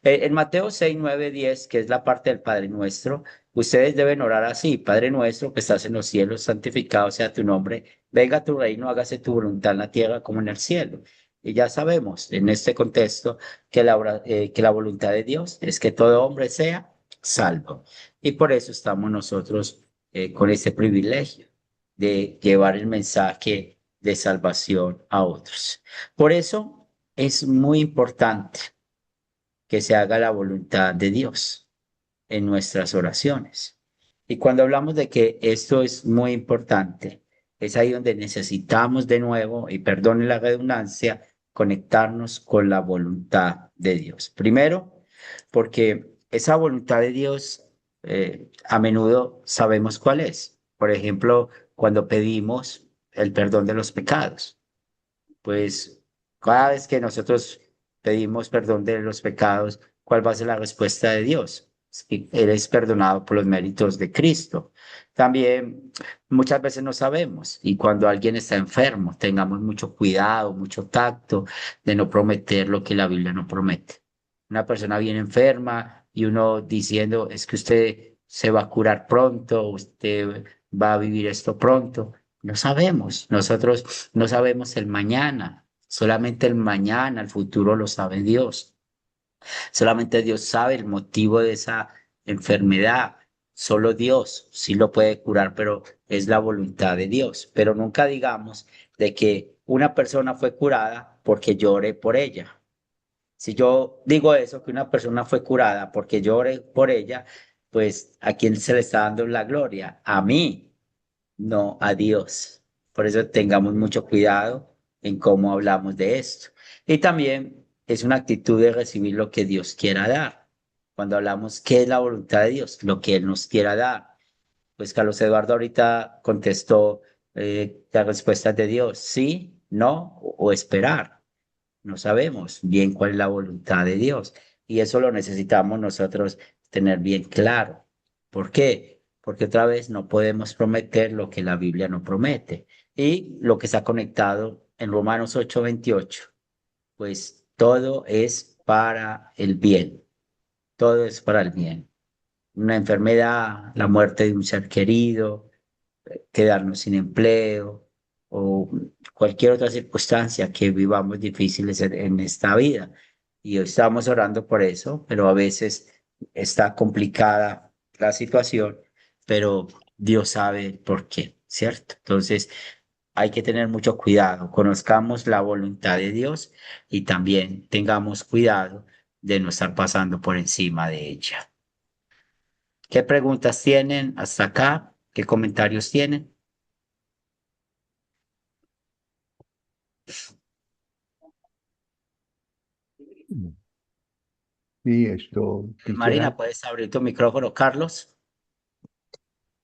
En Mateo 6:9, 10, que es la parte del Padre Nuestro, ustedes deben orar así: Padre nuestro que estás en los cielos, santificado sea tu nombre, venga tu reino, hágase tu voluntad en la tierra como en el cielo. Y ya sabemos en este contexto que la voluntad de Dios es que todo hombre sea salvo. Y por eso estamos nosotros con ese privilegio de llevar el mensaje de salvación a otros. Por eso es muy importante que se haga la voluntad de Dios en nuestras oraciones. Y cuando hablamos de que esto es muy importante, es ahí donde necesitamos de nuevo, y perdone la redundancia, conectarnos con la voluntad de Dios. Primero, porque esa voluntad de Dios a menudo sabemos cuál es. Por ejemplo, cuando pedimos el perdón de los pecados, pues cada vez que nosotros pedimos perdón de los pecados, ¿cuál va a ser la respuesta de Dios? Si eres perdonado por los méritos de Cristo. También muchas veces no sabemos y cuando alguien está enfermo, tengamos mucho cuidado, mucho tacto de no prometer lo que la Biblia no promete. Una persona bien enferma y uno diciendo es que usted se va a curar pronto, usted va a vivir esto pronto. No sabemos, nosotros no sabemos el mañana, solamente el mañana, el futuro lo sabe Dios. Solamente Dios sabe el motivo de esa enfermedad. Solo Dios sí lo puede curar, pero es la voluntad de Dios. Pero nunca digamos de que una persona fue curada porque yo oré por ella. Si yo digo eso, que una persona fue curada porque yo oré por ella, pues ¿a quién se le está dando la gloria? A mí, no a Dios. Por eso tengamos mucho cuidado en cómo hablamos de esto. Y también es una actitud de recibir lo que Dios quiera dar. Cuando hablamos, ¿qué es la voluntad de Dios? Lo que Él nos quiera dar. Pues Carlos Eduardo ahorita contestó la respuesta de Dios, sí, no o esperar. No sabemos bien cuál es la voluntad de Dios y eso lo necesitamos nosotros tener bien claro. ¿Por qué? Porque otra vez no podemos prometer lo que la Biblia no promete. Y lo que está conectado en Romanos 8:28, pues todo es para el bien, todo es para el bien. Una enfermedad, la muerte de un ser querido, quedarnos sin empleo o cualquier otra circunstancia que vivamos difíciles en esta vida. Y hoy estamos orando por eso, pero a veces está complicada la situación, pero Dios sabe por qué, ¿cierto? Entonces hay que tener mucho cuidado, conozcamos la voluntad de Dios y también tengamos cuidado de no estar pasando por encima de ella. ¿Qué preguntas tienen hasta acá? ¿Qué comentarios tienen? Sí, esto Marina, quisiera, ¿puedes abrir tu micrófono, Carlos?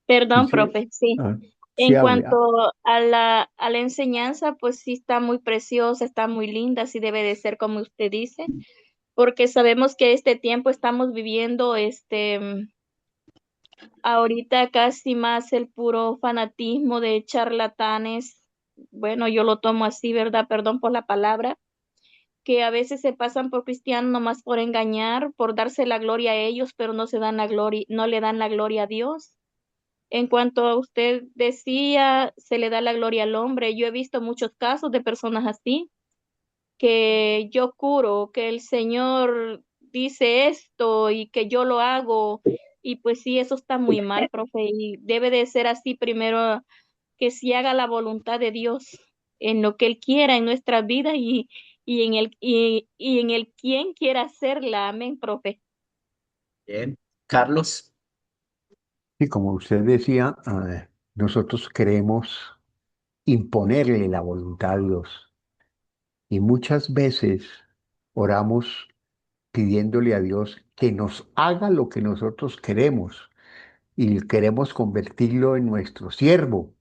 Perdón, quisiera, profe, sí. sí En hable. cuanto a la enseñanza, pues sí está muy preciosa, está muy linda, sí debe de ser como usted dice, porque sabemos que este tiempo estamos viviendo, ahorita casi más el puro fanatismo de charlatanes. Bueno, yo lo tomo así, ¿verdad? Perdón por la palabra, que a veces se pasan por cristianos nomás por engañar, por darse la gloria a ellos, pero no se dan la gloria, no le dan la gloria a Dios. En cuanto a usted decía, se le da la gloria al hombre. Yo he visto muchos casos de personas así, que yo curo, que el Señor dice esto y que yo lo hago. Y pues sí, eso está muy mal, profe, y debe de ser así primero, que se haga la voluntad de Dios en lo que Él quiera en nuestra vida y en el quien quiera hacerla. Amén, profe. Bien. Carlos, Y como usted decía, nosotros queremos imponerle la voluntad a Dios. Y muchas veces oramos pidiéndole a Dios que nos haga lo que nosotros queremos y queremos convertirlo en nuestro siervo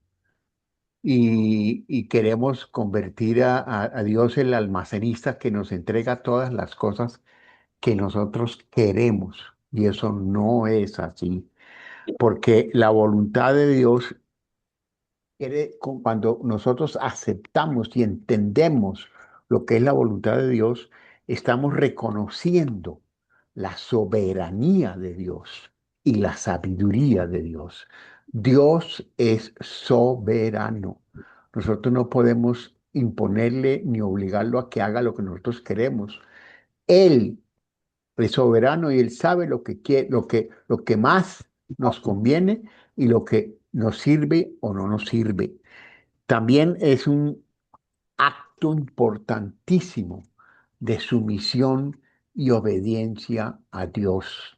y queremos convertir a Dios el almacenista que nos entrega todas las cosas que nosotros queremos. Y eso no es así, porque la voluntad de Dios cuando nosotros aceptamos y entendemos lo que es la voluntad de Dios, estamos reconociendo la soberanía de Dios y la sabiduría de Dios. Dios es soberano. Nosotros no podemos imponerle ni obligarlo a que haga lo que nosotros queremos. Él es soberano y él sabe lo que quiere, lo que más nos conviene y lo que nos sirve o no nos sirve. También es un acto importantísimo de sumisión y obediencia a Dios.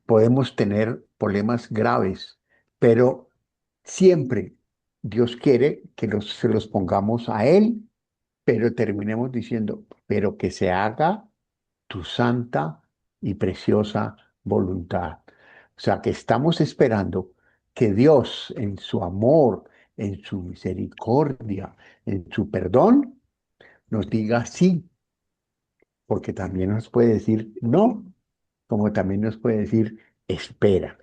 Podemos tener problemas graves, pero siempre Dios quiere que se los pongamos a Él, pero terminemos diciendo, pero que se haga tu santa y preciosa voluntad. O sea, que estamos esperando que Dios, en su amor, en su misericordia, en su perdón, nos diga sí, porque también nos puede decir no, como también nos puede decir espera.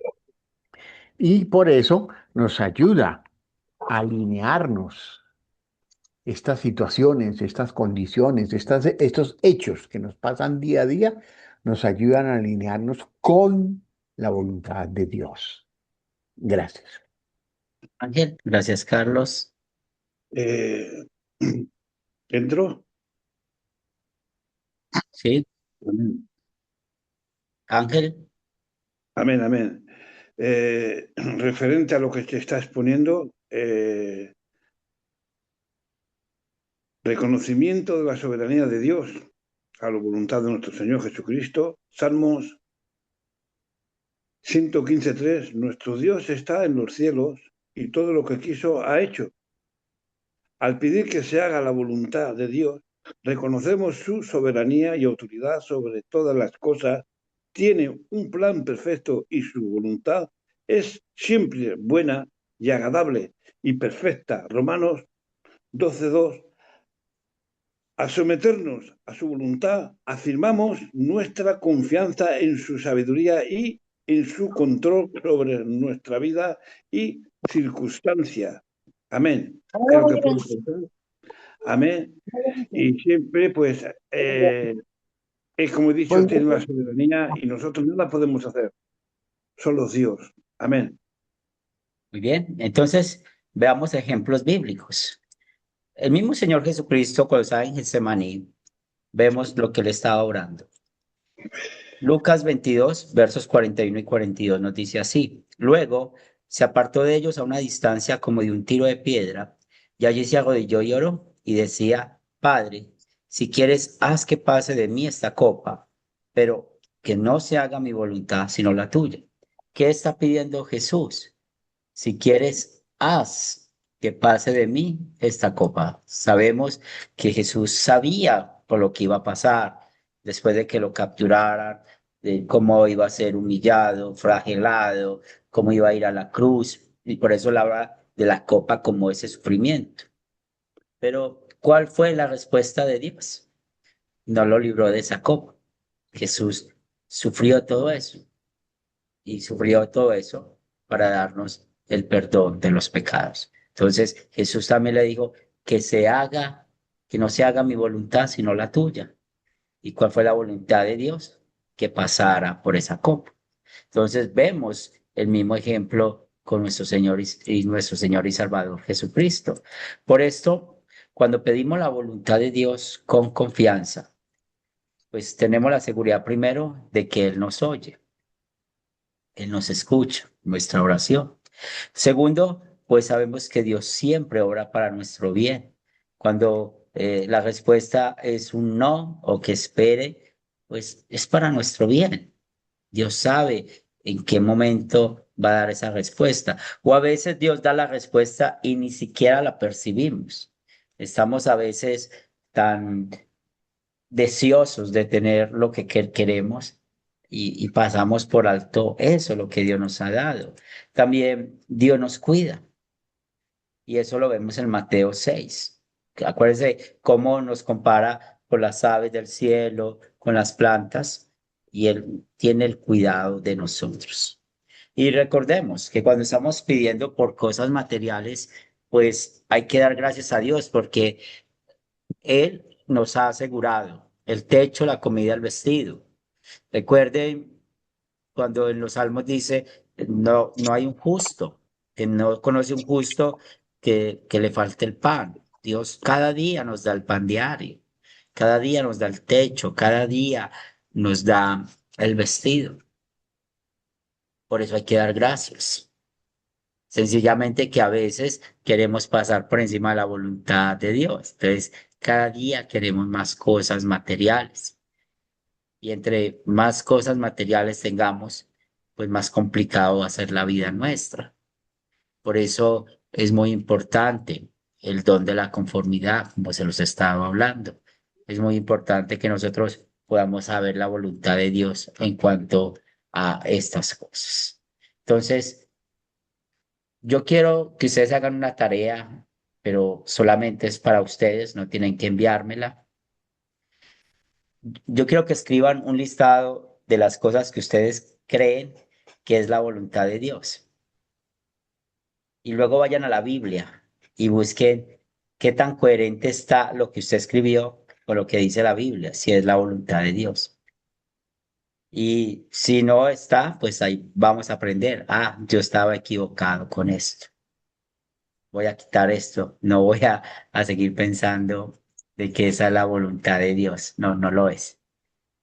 Y por eso nos ayuda a alinearnos estas situaciones, estas condiciones, estos hechos que nos pasan día a día, nos ayudan a alinearnos con la voluntad de Dios. Gracias. Ángel, gracias, Carlos. Eh, ¿Entro? Sí, Amén. Ángel, Amén, amén. Referente a lo que te está exponiendo, reconocimiento de la soberanía de Dios a la voluntad de nuestro Señor Jesucristo. Salmos 115:3. Nuestro Dios está en los cielos y todo lo que quiso ha hecho. Al pedir que se haga la voluntad de Dios, reconocemos su soberanía y autoridad sobre todas las cosas. Tiene un plan perfecto y su voluntad es siempre buena y agradable y perfecta. Romanos 12:2. Al someternos a su voluntad, afirmamos nuestra confianza en su sabiduría y en su control sobre nuestra vida y circunstancias. Amén. Es lo que puedo pensar. Amén. Y siempre, pues, es como he dicho, tiene la soberanía y nosotros nada podemos hacer. Solo Dios. Amén. Muy bien, entonces veamos ejemplos bíblicos. El mismo Señor Jesucristo, cuando estaba en Getsemaní, vemos lo que le estaba orando. Lucas 22, versos 41 y 42 nos dice así. Luego se apartó de ellos a una distancia como de un tiro de piedra, y allí se arrodilló y oró, y decía, Padre, si quieres, haz que pase de mí esta copa, pero que no se haga mi voluntad, sino la tuya. ¿Qué está pidiendo Jesús? Si quieres, haz que pase de mí esta copa. Sabemos que Jesús sabía por lo que iba a pasar después de que lo capturaran, de cómo iba a ser humillado, flagelado, cómo iba a ir a la cruz, y por eso le habla de la copa como ese sufrimiento. Pero, ¿cuál fue la respuesta de Dios? No lo libró de esa copa. Jesús sufrió todo eso y sufrió todo eso para darnos el perdón de los pecados. Entonces Jesús también le dijo que se haga, que no se haga mi voluntad, sino la tuya. ¿Y cuál fue la voluntad de Dios? Que pasara por esa copa. Entonces vemos el mismo ejemplo con nuestro Señor y nuestro Señor y Salvador Jesucristo. Por esto, cuando pedimos la voluntad de Dios con confianza, pues tenemos la seguridad primero de que Él nos oye. Él nos escucha nuestra oración. Segundo, pues sabemos que Dios siempre obra para nuestro bien. Cuando la respuesta es un no o que espere, pues es para nuestro bien. Dios sabe en qué momento va a dar esa respuesta. O a veces Dios da la respuesta y ni siquiera la percibimos. Estamos a veces tan deseosos de tener lo que queremos y pasamos por alto eso, lo que Dios nos ha dado. También Dios nos cuida y eso lo vemos en Mateo 6. Acuérdense cómo nos compara con las aves del cielo, con las plantas, y Él tiene el cuidado de nosotros. Y recordemos que cuando estamos pidiendo por cosas materiales, pues hay que dar gracias a Dios porque Él nos ha asegurado el techo, la comida, el vestido. Recuerden cuando en los Salmos dice, no hay un justo, que no conoce un justo que le falte el pan. Dios cada día nos da el pan diario, cada día nos da el techo, cada día nos da el vestido. Por eso hay que dar gracias. Sencillamente que a veces queremos pasar por encima de la voluntad de Dios. Entonces, cada día queremos más cosas materiales. Y entre más cosas materiales tengamos, pues más complicado va a ser la vida nuestra. Por eso es muy importante el don de la conformidad, como se los estaba hablando. Es muy importante que nosotros podamos saber la voluntad de Dios en cuanto a estas cosas. Entonces, yo quiero que ustedes hagan una tarea, pero solamente es para ustedes, no tienen que enviármela. Yo quiero que escriban un listado de las cosas que ustedes creen que es la voluntad de Dios. Y luego vayan a la Biblia y busquen qué tan coherente está lo que usted escribió con lo que dice la Biblia, si es la voluntad de Dios. Y si no está, pues ahí vamos a aprender. Ah, yo estaba equivocado con esto. Voy a quitar esto. No voy a seguir pensando de que esa es la voluntad de Dios. No, no lo es.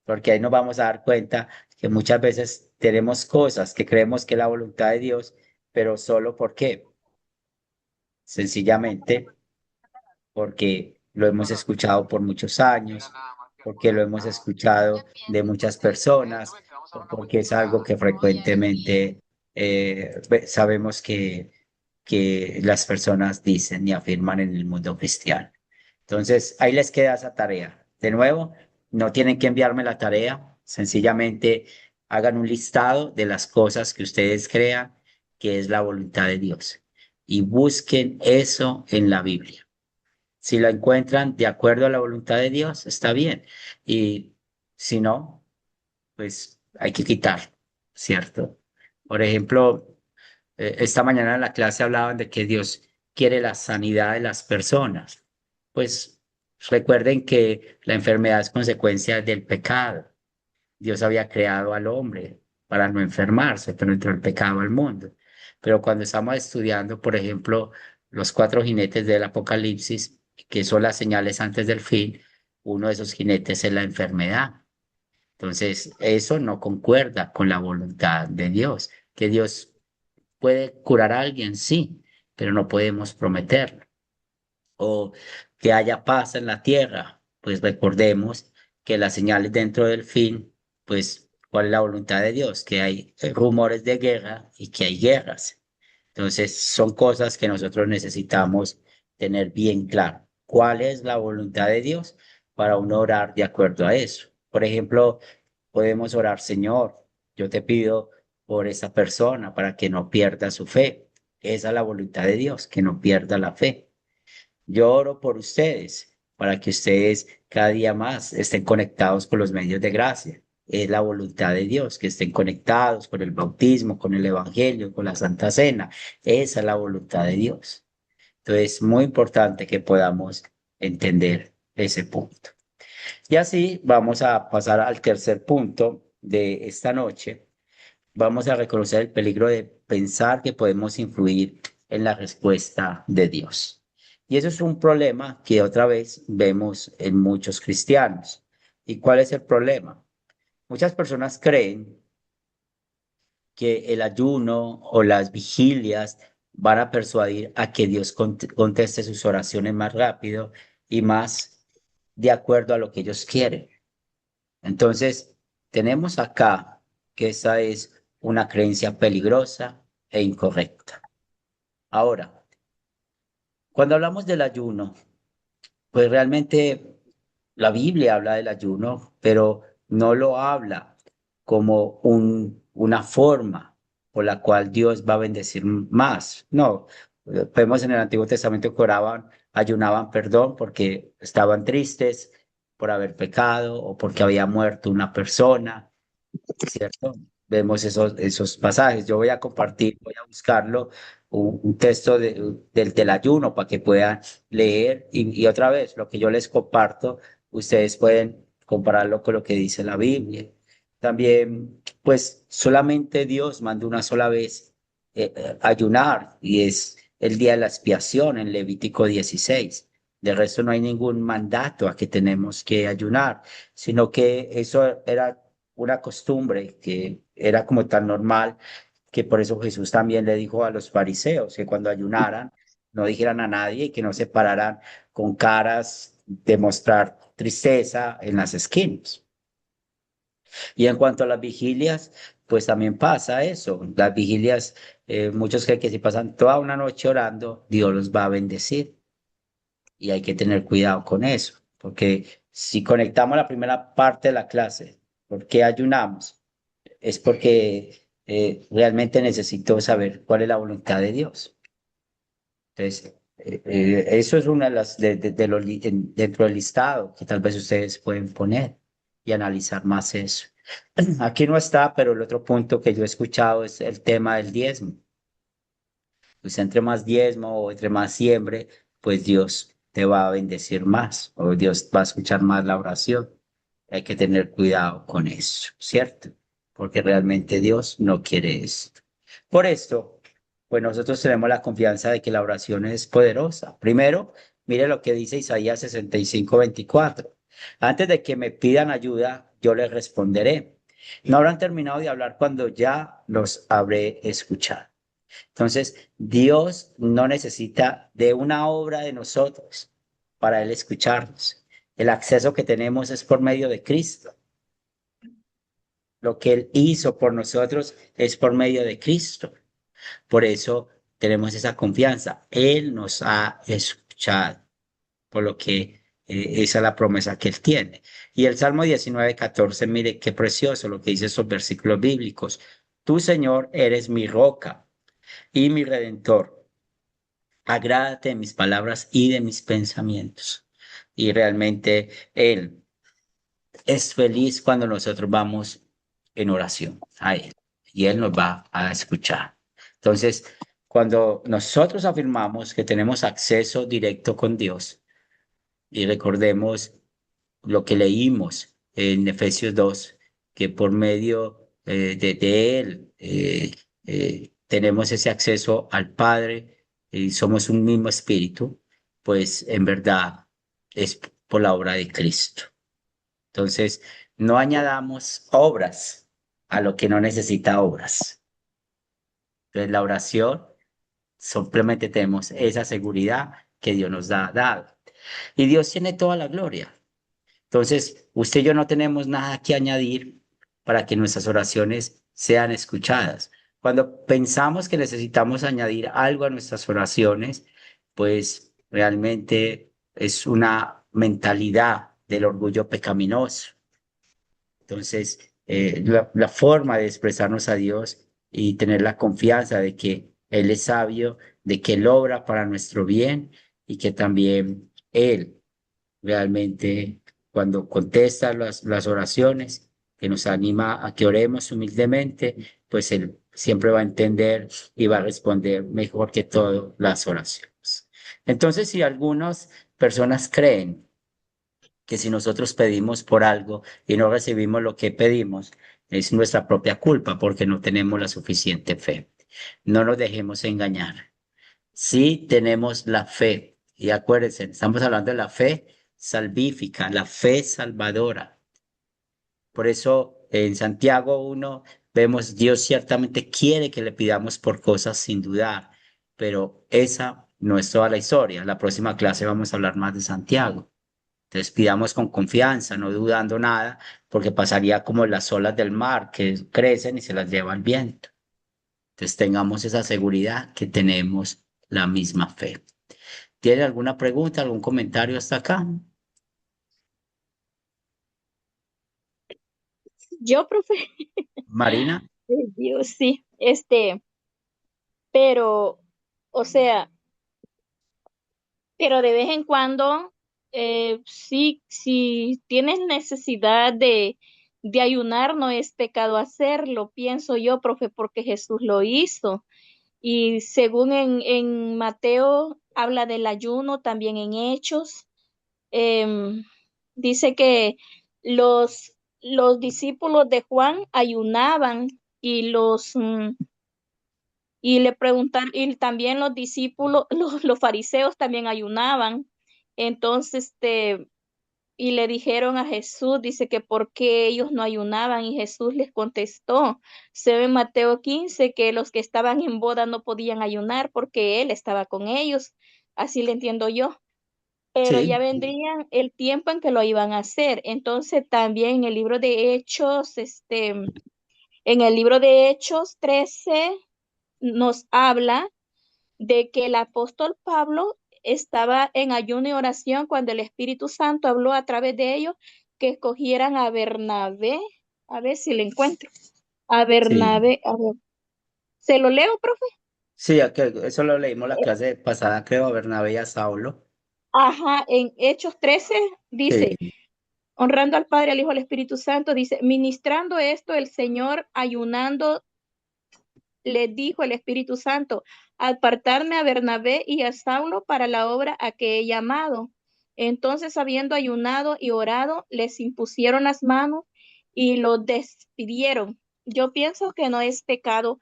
Porque ahí nos vamos a dar cuenta que muchas veces tenemos cosas que creemos que es la voluntad de Dios, pero solo porque, sencillamente, porque lo hemos escuchado por muchos años, porque lo hemos escuchado de muchas personas, o porque es algo que frecuentemente sabemos que las personas dicen y afirman en el mundo cristiano. Entonces, ahí les queda esa tarea. De nuevo, no tienen que enviarme la tarea, sencillamente hagan un listado de las cosas que ustedes crean que es la voluntad de Dios y busquen eso en la Biblia. Si lo encuentran de acuerdo a la voluntad de Dios, está bien. Y si no, pues hay que quitar, ¿cierto? Por ejemplo, esta mañana en la clase hablaban de que Dios quiere la sanidad de las personas. Pues recuerden que la enfermedad es consecuencia del pecado. Dios había creado al hombre para no enfermarse, pero entró el pecado al mundo. pero cuando estamos estudiando, por ejemplo, los 4 jinetes del Apocalipsis, que son las señales antes del fin, uno de esos jinetes es la enfermedad. Entonces, eso no concuerda con la voluntad de Dios. Que Dios puede curar a alguien, sí, pero no podemos prometerlo. O que haya paz en la tierra, pues recordemos que las señales dentro del fin, pues, ¿cuál es la voluntad de Dios? Que hay rumores de guerra y que hay guerras. Entonces, son cosas que nosotros necesitamos tener bien claro. ¿Cuál es la voluntad de Dios para uno orar de acuerdo a eso? Por ejemplo, podemos orar, Señor, yo te pido por esa persona para que no pierda su fe. Esa es la voluntad de Dios, que no pierda la fe. Yo oro por ustedes para que ustedes cada día más estén conectados con los medios de gracia. Es la voluntad de Dios, que estén conectados con el bautismo, con el evangelio, con la Santa Cena. Esa es la voluntad de Dios. Entonces, es muy importante que podamos entender ese punto. Y así vamos a pasar al tercer punto de esta noche. Vamos a reconocer el peligro de pensar que podemos influir en la respuesta de Dios. Y eso es un problema que otra vez vemos en muchos cristianos. ¿Y cuál es el problema? Muchas personas creen que el ayuno o las vigilias van a persuadir a que Dios conteste sus oraciones más rápido y más de acuerdo a lo que ellos quieren. Entonces, tenemos acá que esa es una creencia peligrosa e incorrecta. Ahora, cuando hablamos del ayuno, pues realmente la Biblia habla del ayuno, pero no lo habla como una forma por la cual Dios va a bendecir más. No, vemos en el Antiguo Testamento que oraban, ayunaban perdón porque estaban tristes por haber pecado o porque había muerto una persona, ¿cierto? Vemos esos pasajes. Yo voy a compartir, voy a buscarlo, un texto del ayuno para que puedan leer y otra vez lo que yo les comparto, ustedes pueden compararlo con lo que dice la Biblia. También, pues solamente Dios mandó una sola vez ayunar y es el día de la expiación en Levítico 16. De resto no hay ningún mandato a que tenemos que ayunar, sino que eso era una costumbre que era como tan normal que por eso Jesús también le dijo a los fariseos que cuando ayunaran no dijeran a nadie y que no se pararan con caras de mostrar tristeza en las esquinas. Y en cuanto a las vigilias, pues también pasa eso. Las vigilias, muchos creen que si pasan toda una noche orando, Dios los va a bendecir. Y hay que tener cuidado con eso, porque si conectamos la primera parte de la clase, ¿por qué ayunamos? Es porque realmente necesito saber cuál es la voluntad de Dios. Entonces, eso es una de las dentro del listado que tal vez ustedes pueden poner y analizar más eso. Aquí no está, pero el otro punto que yo he escuchado es el tema del diezmo. Pues entre más diezmo o entre más siembre, pues Dios te va a bendecir más o Dios va a escuchar más la oración. Hay que tener cuidado con eso, ¿cierto? Porque realmente Dios no quiere esto. Por esto, pues nosotros tenemos la confianza de que la oración es poderosa. Primero, mire lo que dice Isaías 65:24. Antes de que me pidan ayuda, yo les responderé. No habrán terminado de hablar cuando ya los habré escuchado. Entonces, Dios no necesita de una obra de nosotros para Él escucharnos. El acceso que tenemos es por medio de Cristo. Lo que Él hizo por nosotros es por medio de Cristo. Por eso tenemos esa confianza. Él nos ha escuchado, por lo que esa es la promesa que Él tiene. Y el Salmo 19:14, mire qué precioso lo que dice esos versículos bíblicos. Tú, Señor, eres mi roca y mi redentor. Agrádate de mis palabras y de mis pensamientos. Y realmente Él es feliz cuando nosotros vamos en oración a Él y Él nos va a escuchar. Entonces, cuando nosotros afirmamos que tenemos acceso directo con Dios y recordemos lo que leímos en Efesios 2, que por medio de Él tenemos ese acceso al Padre y somos un mismo espíritu, pues en verdad es por la obra de Cristo. Entonces, no añadamos obras a lo que no necesita obras. Entonces, la oración, simplemente tenemos esa seguridad que Dios nos ha dado. Y Dios tiene toda la gloria. Entonces, usted y yo no tenemos nada que añadir para que nuestras oraciones sean escuchadas. Cuando pensamos que necesitamos añadir algo a nuestras oraciones, pues realmente es una mentalidad del orgullo pecaminoso. Entonces, la forma de expresarnos a Dios y tener la confianza de que Él es sabio, de que Él obra para nuestro bien y que también Él realmente cuando contesta las oraciones, que nos anima a que oremos humildemente, pues Él siempre va a entender y va a responder mejor que todo las oraciones. Entonces, si algunas personas creen que si nosotros pedimos por algo y no recibimos lo que pedimos, es nuestra propia culpa porque no tenemos la suficiente fe. No nos dejemos engañar. Sí tenemos la fe. Y acuérdense, estamos hablando de la fe salvífica, la fe salvadora. Por eso en Santiago 1 vemos Dios ciertamente quiere que le pidamos por cosas sin dudar, pero esa no es toda la historia. La próxima clase vamos a hablar más de Santiago. Entonces pidamos con confianza, no dudando nada, porque pasaría como las olas del mar que crecen y se las lleva el viento. Entonces tengamos esa seguridad que tenemos la misma fe. ¿Tiene alguna pregunta, algún comentario hasta acá? Yo, profe, Marina, Dios, sí, pero, o sea, pero de vez en cuando, sí, si tienes necesidad de ayunar, no es pecado hacerlo, pienso yo, profe, porque Jesús lo hizo. Y según en Mateo habla del ayuno, también en Hechos, dice que los discípulos de Juan ayunaban y y le preguntaron, y también los discípulos, los fariseos también ayunaban. Entonces, y le dijeron a Jesús, dice que por qué ellos no ayunaban, y Jesús les contestó, se ve en Mateo 15 que los que estaban en boda no podían ayunar porque él estaba con ellos, así le entiendo yo, pero ya sí, vendrían el tiempo en que lo iban a hacer. Entonces también en el libro de Hechos, en el libro de Hechos 13 nos habla de que el apóstol Pablo estaba en ayuno y oración cuando el Espíritu Santo habló a través de ellos que escogieran a Bernabé, a ver si le encuentro, a sí, Bernabé, a ver, ¿se lo leo, profe? sí, eso lo leímos la clase pasada, creo, a Bernabé y a Saulo. Ajá, en Hechos 13 Sí, dice, honrando al Padre, al Hijo, al Espíritu Santo, dice, ministrando esto el Señor, ayunando, le dijo el Espíritu Santo, apartarme a Bernabé y a Saulo para la obra a que he llamado. Entonces, habiendo ayunado y orado, les impusieron las manos y los despidieron. Yo pienso que no es pecado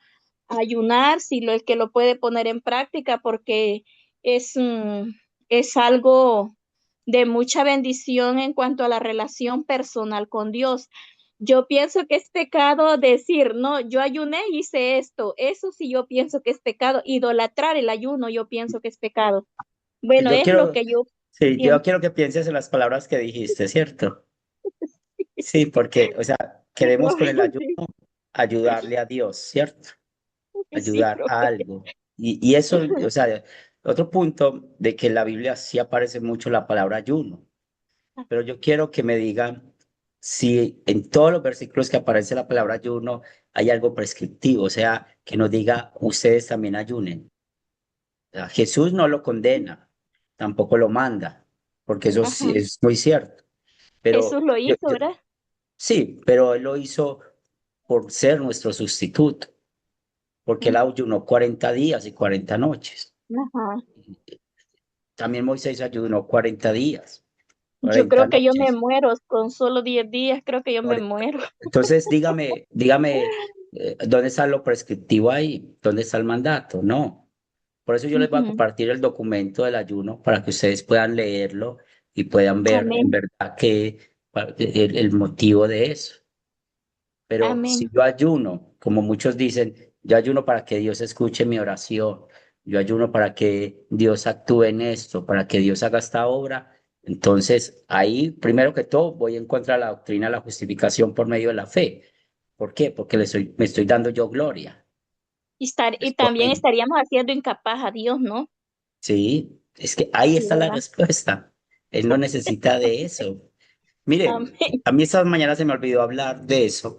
ayunar, si el que lo puede poner en práctica, porque es, es algo de mucha bendición en cuanto a la relación personal con Dios. Yo pienso que es pecado decir, no, yo ayuné y hice esto. Eso sí yo pienso que es pecado. Idolatrar el ayuno, yo pienso que es pecado. Bueno, yo es lo quiero, que yo sí, yo pienso. quiero que pienses en las palabras que dijiste, ¿cierto? Sí, porque, o sea, Sí, queremos con profe, el ayuno sí, ayudarle a Dios, ¿cierto? sí, Ayudar a profe. algo. Y eso, o sea, otro punto de que en la Biblia sí aparece mucho la palabra ayuno, pero yo quiero que me digan si en todos los versículos que aparece la palabra ayuno hay algo prescriptivo, o sea, que nos diga, ustedes también ayunen. O sea, Jesús no lo condena, tampoco lo manda, porque eso sí Ajá. es muy cierto, Jesús pero lo hizo, ¿verdad? sí, pero Él lo hizo por ser nuestro sustituto, porque Él ayunó 40 días y 40 noches. Ajá. También Moisés ayunó 40 días, Yo 40 creo que yo me noches. muero con solo 10 días, creo que yo me Por- muero. Entonces, dígame, ¿dónde está lo prescriptivo ahí? ¿Dónde está el mandato? No. Por eso yo les voy a Ujú. compartir el documento del ayuno para que ustedes puedan leerlo y puedan ver en Amén. verdad el motivo de eso. Pero si Amén. yo ayuno, como muchos dicen, yo ayuno para que Dios escuche mi oración, yo ayuno para que Dios actúe en esto, para que Dios haga esta obra, entonces ahí, primero que todo, voy en contra de la doctrina de la justificación por medio de la fe. ¿Por qué? Porque me estoy dando yo gloria. Es Y por también mí. estaríamos haciendo incapaz a Dios, ¿no? Sí, es que ahí Sí, está la ¿verdad? respuesta. Él no necesita de eso. Mire, Amén. a mí esta mañana se me olvidó hablar de eso.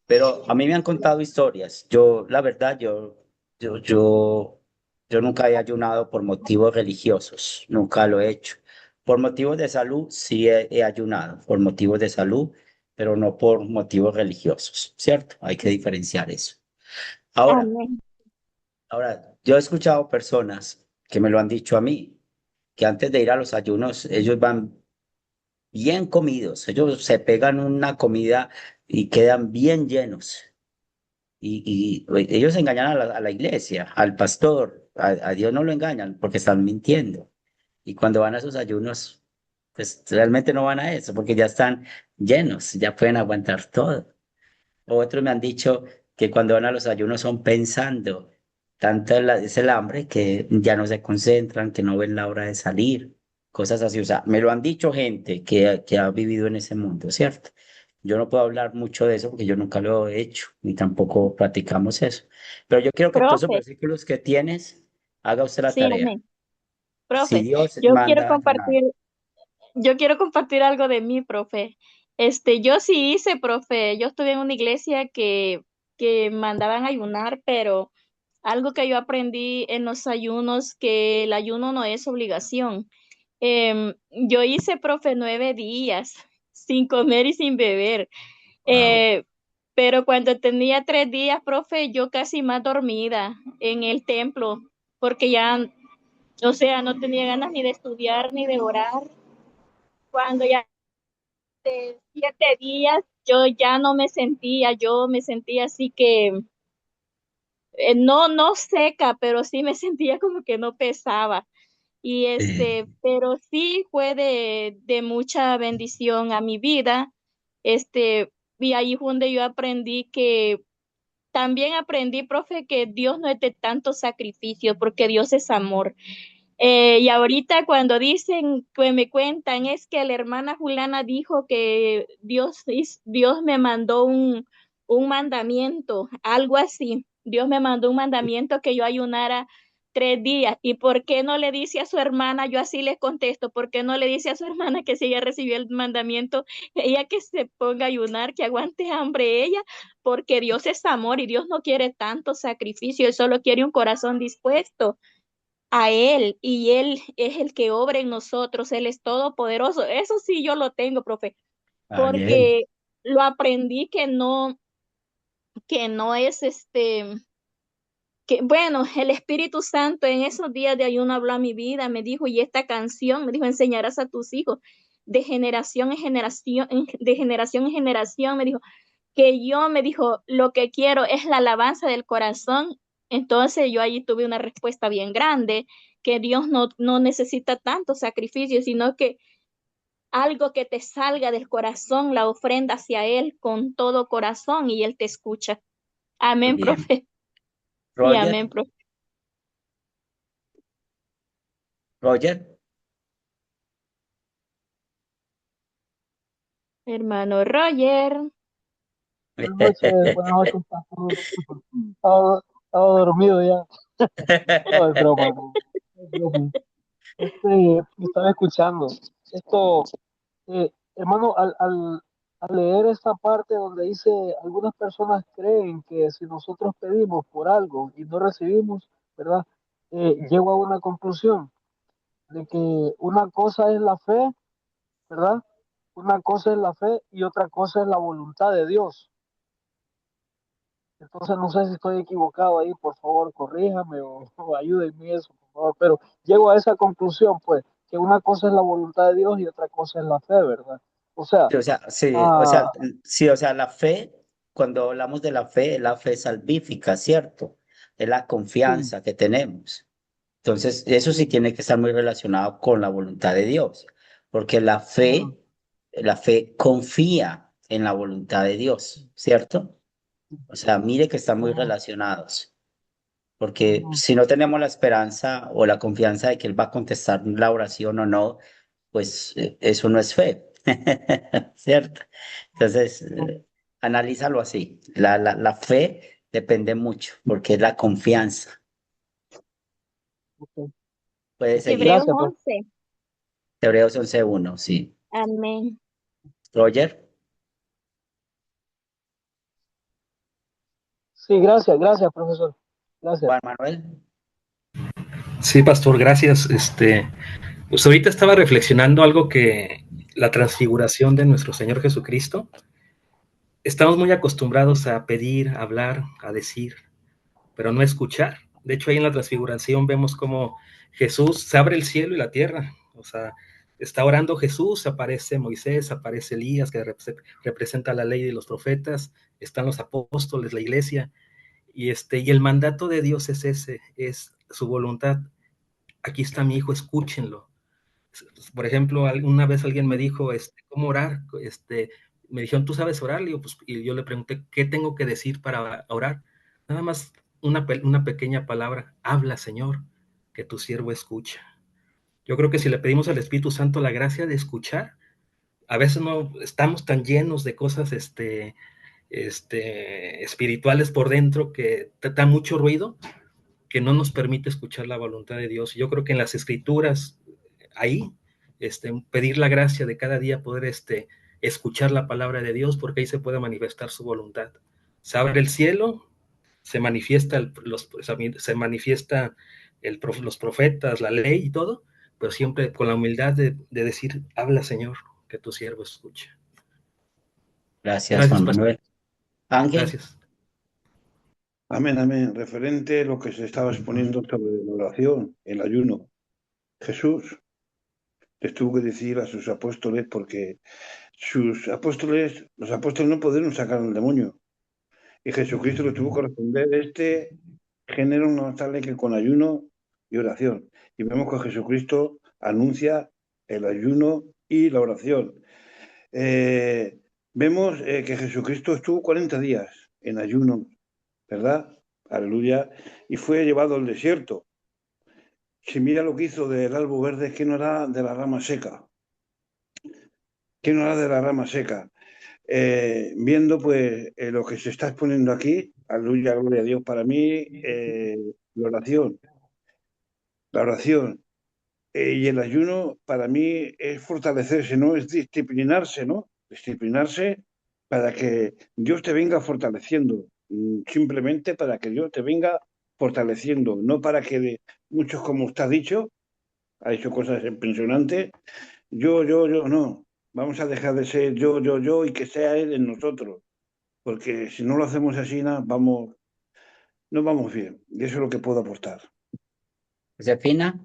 Pero a mí me han contado historias. Yo, la verdad, yo, yo, yo nunca he ayunado por motivos religiosos, nunca lo he hecho. Por motivos de salud, sí he ayunado, por motivos de salud, pero no por motivos religiosos, ¿cierto? Hay que diferenciar eso. Ahora, Amén. yo he escuchado personas que me lo han dicho a mí, que antes de ir a los ayunos, ellos van bien comidos, ellos se pegan una comida y quedan bien llenos. Y ellos engañan a la iglesia, al pastor, a Dios no lo engañan porque están mintiendo. Y cuando van a sus ayunos, pues realmente no van a eso porque ya están llenos, ya pueden aguantar todo. Otros me han dicho que cuando van a los ayunos son pensando, tanto es el hambre que ya no se concentran, que no ven la hora de salir, cosas así. O sea, me lo han dicho gente que ha vivido en ese mundo, ¿cierto? Yo no puedo hablar mucho de eso porque yo nunca lo he hecho, ni tampoco practicamos eso. Pero yo quiero que todos esos Profe, versículos que tienes, haga usted la sí, tarea. amén. Si Profe, Dios yo quiero manda a ayunar. compartir, yo quiero compartir algo de mí, profe. Yo sí hice, profe. Yo estuve en una iglesia que mandaban ayunar, pero algo que yo aprendí en los ayunos, que el ayuno no es obligación. Yo hice, profe, 9 días sin comer y sin beber. Wow. Eh, pero cuando tenía 3 días, profe, yo casi más dormida en el templo, porque ya, o sea, no tenía ganas ni de estudiar ni de orar. Cuando ya de 7 días, yo ya no me sentía, yo me sentía así que, no seca, pero sí me sentía como que no pesaba. Y pero sí fue de mucha bendición a mi vida. Y ahí fue donde yo aprendí que también aprendí, profe, que Dios no es de tanto sacrificio, porque Dios es amor. Y ahorita cuando dicen, que me cuentan, es que la hermana Juliana dijo que Dios me mandó un mandamiento, algo así. Dios me mandó un mandamiento que yo ayunara 3 días. ¿Y por qué no le dice a su hermana? Yo así le contesto, ¿por qué no le dice a su hermana que si ella recibió el mandamiento, ella que se ponga a ayunar, que aguante hambre ella? Porque Dios es amor y Dios no quiere tanto sacrificio, Él solo quiere un corazón dispuesto a Él, y Él es el que obra en nosotros, Él es todopoderoso. Eso sí yo lo tengo, profe, Ah, bien. porque lo aprendí que no es que bueno, el Espíritu Santo en esos días de ayuno habló a mi vida, me dijo, y esta canción, me dijo, enseñarás a tus hijos de generación en generación, de generación en generación, me dijo, que yo, me dijo, lo que quiero es la alabanza del corazón. Entonces yo allí tuve una respuesta bien grande, que Dios no necesita tanto sacrificio, sino que algo que te salga del corazón, la ofrenda hacia Él con todo corazón y Él te escucha. Muy Amén, bien. profe. Sí, Roger, amén, profe. Roger. Hermano Roger. Buenas noches, pastor. Estaba dormido ya. No, es broma, no, es broma. Me estaba escuchando. Esto, hermano, al leer esta parte donde dice, algunas personas creen que si nosotros pedimos por algo y no recibimos, ¿verdad? Llego a una conclusión de que una cosa es la fe, ¿verdad? Una cosa es la fe y otra cosa es la voluntad de Dios. Entonces no sé si estoy equivocado ahí, por favor, corríjame o ayúdenme eso, por favor. Pero llego a esa conclusión, pues, que una cosa es la voluntad de Dios y otra cosa es la fe, ¿verdad? O sea, Sí, o sea, sí, o sea, ah, sí, o sea, la fe. cuando hablamos de la fe salvífica, ¿cierto? Es la Sí, confianza que tenemos. Entonces, eso sí sí, tiene que estar muy relacionado con la voluntad de Dios, porque claro. la fe confía en la voluntad de Dios, ¿cierto? O sea, mire que están muy Ajá, relacionados, porque ajá, si no tenemos la esperanza o la confianza de que Él va a contestar la oración o no, pues eso no es fe, ¿cierto? Entonces, ajá. analízalo así. La fe depende mucho, porque es la confianza. Ok. Puede seguir. Hebreos Gracias, pues. 11. Hebreos 11:1, sí. Amén. Roger, Sí, gracias, gracias, profesor. Gracias. Juan Manuel. Sí, pastor, gracias. Pues ahorita estaba reflexionando algo que la transfiguración de nuestro Señor Jesucristo, estamos muy acostumbrados a pedir, a hablar, a decir, pero no escuchar. De hecho, ahí en la transfiguración vemos cómo Jesús se abre el cielo y la tierra. O sea, está orando Jesús, aparece Moisés, aparece Elías, que representa la ley de los profetas, están los apóstoles, la iglesia, y el mandato de Dios es ese, es su voluntad. Aquí está mi hijo, escúchenlo. Por ejemplo, una vez alguien me dijo, ¿cómo orar? Me dijeron, ¿tú sabes orar? Pues, y yo le pregunté, ¿qué tengo que decir para orar? Nada más una pequeña palabra, habla, Señor, que tu siervo escucha. Yo creo que si le pedimos al Espíritu Santo la gracia de escuchar, a veces no estamos tan llenos de cosas espirituales por dentro que da mucho ruido que no nos permite escuchar la voluntad de Dios. Yo creo que en las escrituras, ahí, pedir la gracia de cada día poder escuchar la palabra de Dios, porque ahí se puede manifestar su voluntad. Se abre el cielo, se manifiesta los profetas, la ley y todo, pero siempre con la humildad de decir, habla Señor, que tu siervo escucha. Gracias, Gracias, Juan pastor. Manuel. Ángel, Gracias. Amén, amén. Referente a lo que se estaba exponiendo sobre la oración, el ayuno. Jesús les tuvo que decir a sus apóstoles porque los apóstoles no pudieron sacar al demonio. Y Jesucristo les tuvo que responder, este género no sale que con ayuno y oración. Y vemos que Jesucristo anuncia el ayuno y la oración. Vemos que Jesucristo estuvo 40 días en ayuno, ¿verdad? Aleluya. Y fue llevado al desierto. Si mira lo que hizo del albo verde, que no era de la rama seca. Que no era de la rama seca. Viendo pues lo que se está exponiendo aquí, aleluya, gloria a Dios, para mí, la oración. La oración y el ayuno para mí es fortalecerse, no es disciplinarse, ¿no? Disciplinarse para que Dios te venga fortaleciendo, simplemente para que Dios te venga fortaleciendo, no para que muchos, como usted ha dicho cosas impresionantes, yo, no. Vamos a dejar de ser yo y que sea Él en nosotros, porque si no lo hacemos así, no vamos bien. Y eso es lo que puedo aportar. Josefina.